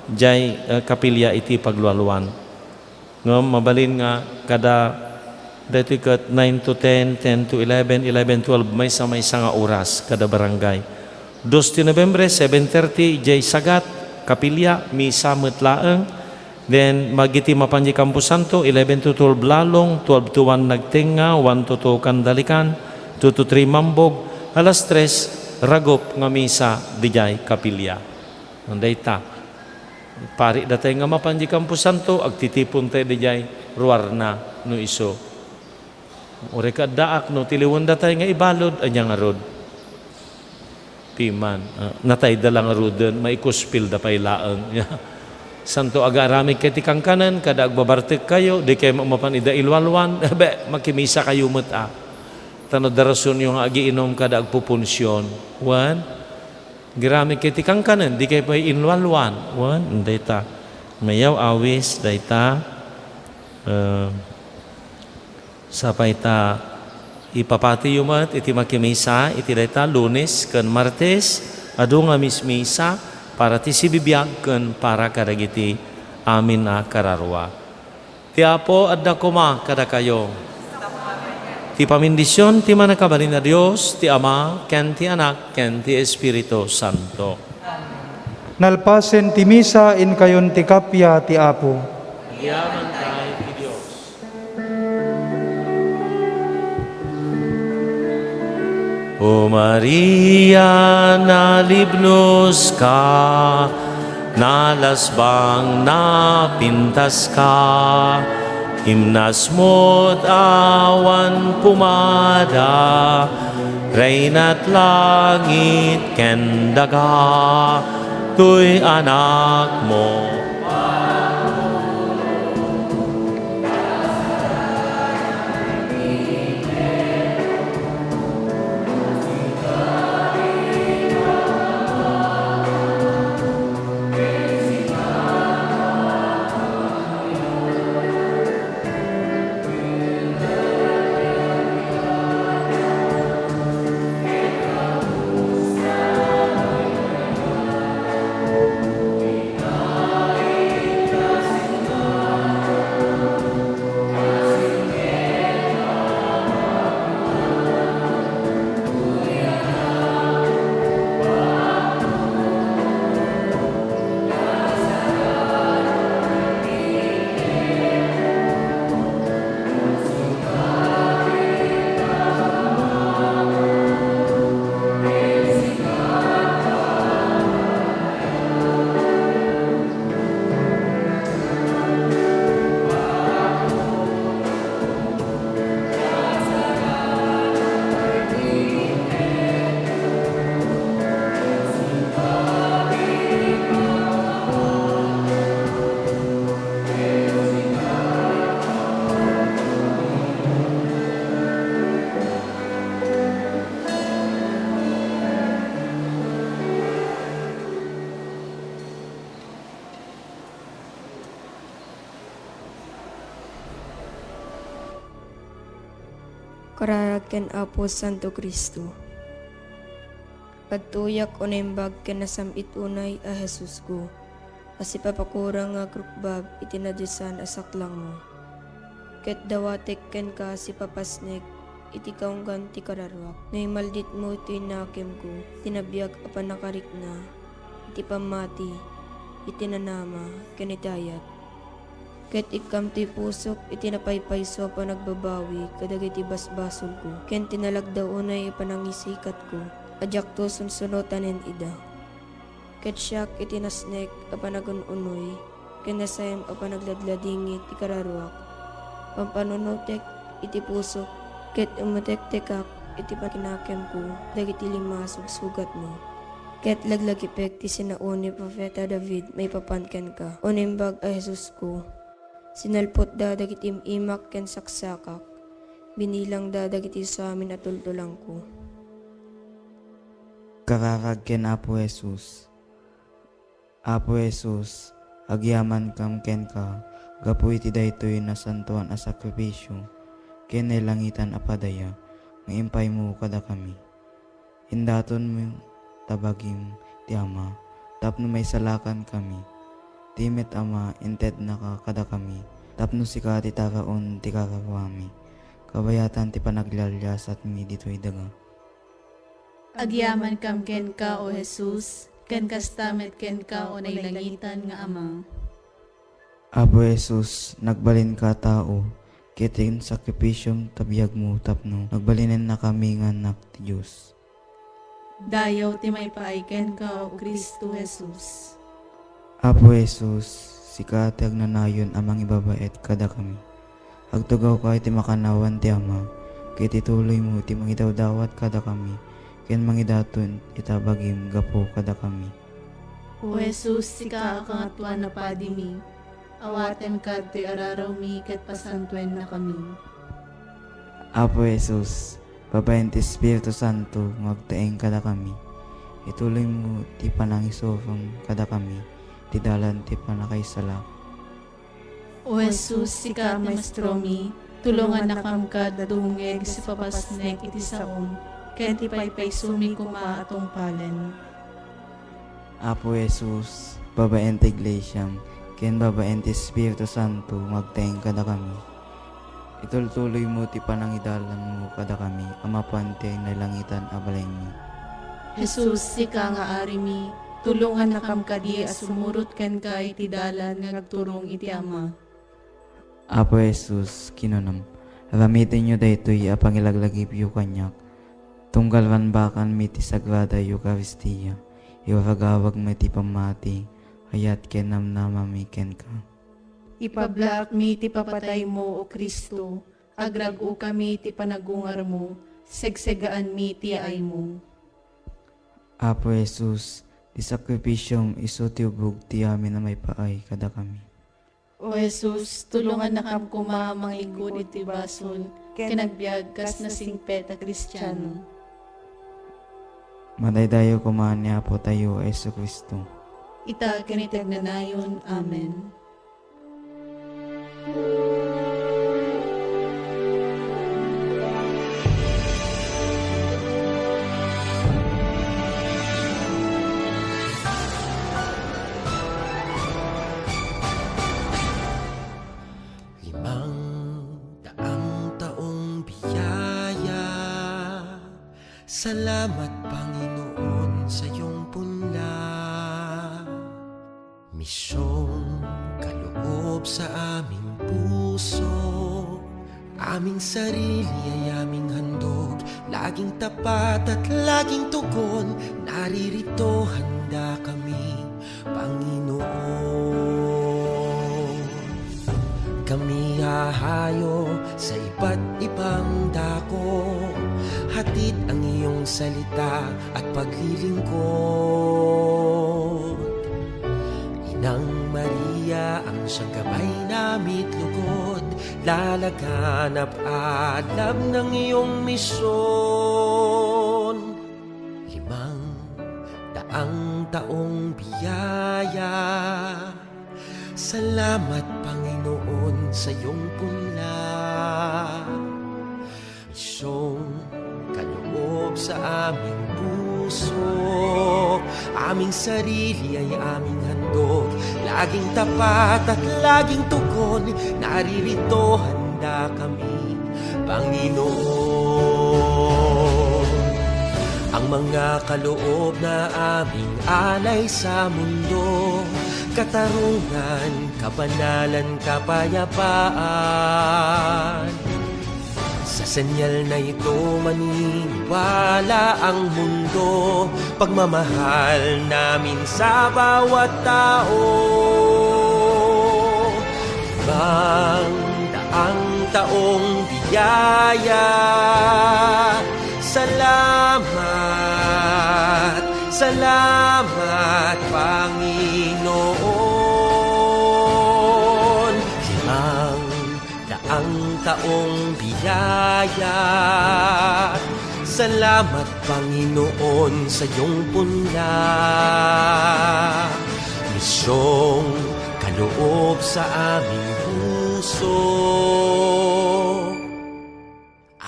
jay Kapilya iti paglualuan. No, mabalin nga kada dito kat 9 to 10, 10 to 11, 11, 12 may nga oras kada barangay. 2 de Nobyembre 7:30 jay Sagat, Kapilya, misa metlaeng. Then magiti mapanji Campo Santo 11 to 12 Lalong, 12 to 1 Nagtenga, 1 to 2 Kandalikan, 2 to 3 Mambog, alas 3 Ragop nga misa dijay Kapilya. Anday ta. Pari datay nga mapanji Campo Santo agtitipon tayo dijay Ruarna no iso. Ore ka daak no tiliwan datay nga ibalod anya nga rod. Piman natay dalang rodon maikuspil da pay laeng. Santo aga aramig ket kangkanan kada agbabartek kayo di kay mapan ida ilwalwan be makimisa kayo met Tanod darason yung agiinom kada agpupunsyon. Wan Giramig kay tikang kanan, di kay pa'y inwalwan. Wan, dayta. Mayaw awis, dayta. Sapay ta ipapati yumat, iti makimisa, iti dayta, Lunes, ken Martes, adu nga mismisa, para ti sibibiyag ken para kadagiti amin na kararwa. Ti Apo adda kuma kada kayo. Ti pamindisyon ti manakabalin na Dios, ti Ama, ken ti Anak, ken ti Espiritu Santo. Nalpasen ti misa in kayon ti kapya ti Apo. Yaman tayo ti Dios. O Maria, nalibnos ka, nalasbang napintas ka, himnas mo't awan pumada, Reyna't langit ken daga, tuy anak mo. Kararaken Apo Santo Cristo. Pagtuyak o naimbag kanasamit unay a Jesus ko. Kasi papakurang nga krukbab itinadyusan asaklang mo. Ket dawatek ken ka si papasnek iti kaunggan ti kararwak. Ngay maldit mo iti nakem ko, tinabiyag apanakarik na, iti pamati, iti nanama, ken itayat. Ket ikam ti pusok iti napaypayso pa nagbabawi kadag iti basbasol ko. Ken tinalagdaw unay ipanangisikat ko. Adyak to sunsunotanen ida. Ket siyak iti nasnek apanagununoy. Ken nasayam apanagladladingit ti kararwak. Pampanunutek iti pusok. Ket umutek-tekak iti pakinakem ko. Dagiti limasog sugat mo. Ket laglagipek ti sinauni Propeta David may papanken ka. Unimbag a Jesus ko. Sinalpot da dagiti imak ken saksakak. Binilang da dagiti sa amin at tultulang ko. Kakakag ken Apo Jesus. Apo Jesus, agyaman kam ken ka, gapu iti daytoy na santuan a sakripisyo, ken langitan apadaya, nga impay mo kada kami. Hindaton mo tabagim ti Ama, tapno may salakan kami. Timet Ama, inted na ka kada kami, tapno sika ti taraon ti kakawami. Kabayatan ti panaglalyasat mi dito'y daga. Agyaman kam ken ka o Jesus, ken kastamet ken ka o nailangitan nga Ama. Abo Jesus, nagbalin ka tao, kitin sakripisyong tabiyag mo tapno, nagbalinin na kami nga anak ti Diyos. Dayaw ti may paaiken ka o Kristo Jesus. Apo Jesus, sika ti agnanayon amang ibabait kada kami. Agtugaw ka iti makanawan ti Ama, kiti tuloy mo ti mangidawdawat kada kami, ken mangidaton itabagim gapo kada kami. O Jesus, sika akangatuan na padimi, awaten ka ti araraw mi ket pasantuen na kami. Apo Jesus, babaen ti Espiritu Santo, magtaeng kada kami. Ituloy mo ti panangisofang kada kami, ti dalan ti panakaisala. O Jesus, sika ti mastromi, tulungan na kam ka dadungeg si papasnek iti saom, ken ti paypaysumi kuma atong palen. Apo Jesus, babaen ti Iglesyam, ken babaen ti Espiritu Santo, magtaeng kada kami. Itultuloy mo ti panangidalan mo kada kami, amapan ti nalangitan abaleng mi. Jesus, sika nga arimi, tulungan na kam kadi asumurot ken ka iti dalan nga nagturong iti Ama. Apo Jesus, kinunam, ramitin nyo daytoy apangilaglagip yu kanyak, tunggalwan bakan mi ti Sagrada Eucharistia, iwaragawag mi ti pamati, hayat ken namnamami ken ka. Ipablak mi ti papatay mo o Kristo, agragu kami ti panagungar mo, segsegaan mi ti ay mo. Apo Jesus, ti sakripisyong iso ti ubog ti amin na may paay kada kami. O Jesus, tulungan na kam kumamang igod iti basol, kinagbiag kas na singpet a Kristiyano. Madaydayo kumaan ni Apo tayo, Yesu Kristo. Ita kinitag na nayon. Amen. Salamat Panginoon sa iyong punla, misyong kaloob sa aming puso, aming sarili ay aming handog, laging tapat at laging tugon, naririto handa kami, Panginoon. Kami hahayo sa iba't ibang dako, hatid ang iyong salita at paglilingkod. Inang Maria ang siyang gabay namit lugod, lalaganap alab ng iyong misyon. 500 taong biyaya, salamat Panginoon sa iyong punla, misyong kaloob sa aming buhay. puso. Aming sarili ay aming handog, laging tapat at laging tugon. Naririto, handa kami, Panginoon. Ang mga kaloob na aming alay sa mundo, katarungan, kabanalan, kapayapaan. Sa senyal na ito maniniwala ang mundo, pagmamahal namin sa bawat tao. Ibang daang taong biyaya, salamat, salamat Panginoon. Limang daang taong biyaya, salamat Panginoon sa iyong punla. Misyong kaloob sa aming puso.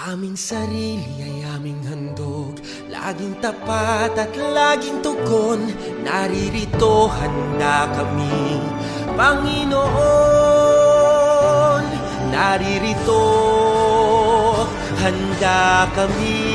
Aming sarili ay aming handog, laging tapat at laging tugon. Naririto, handa kami, Panginoon. Naririto, handa kami,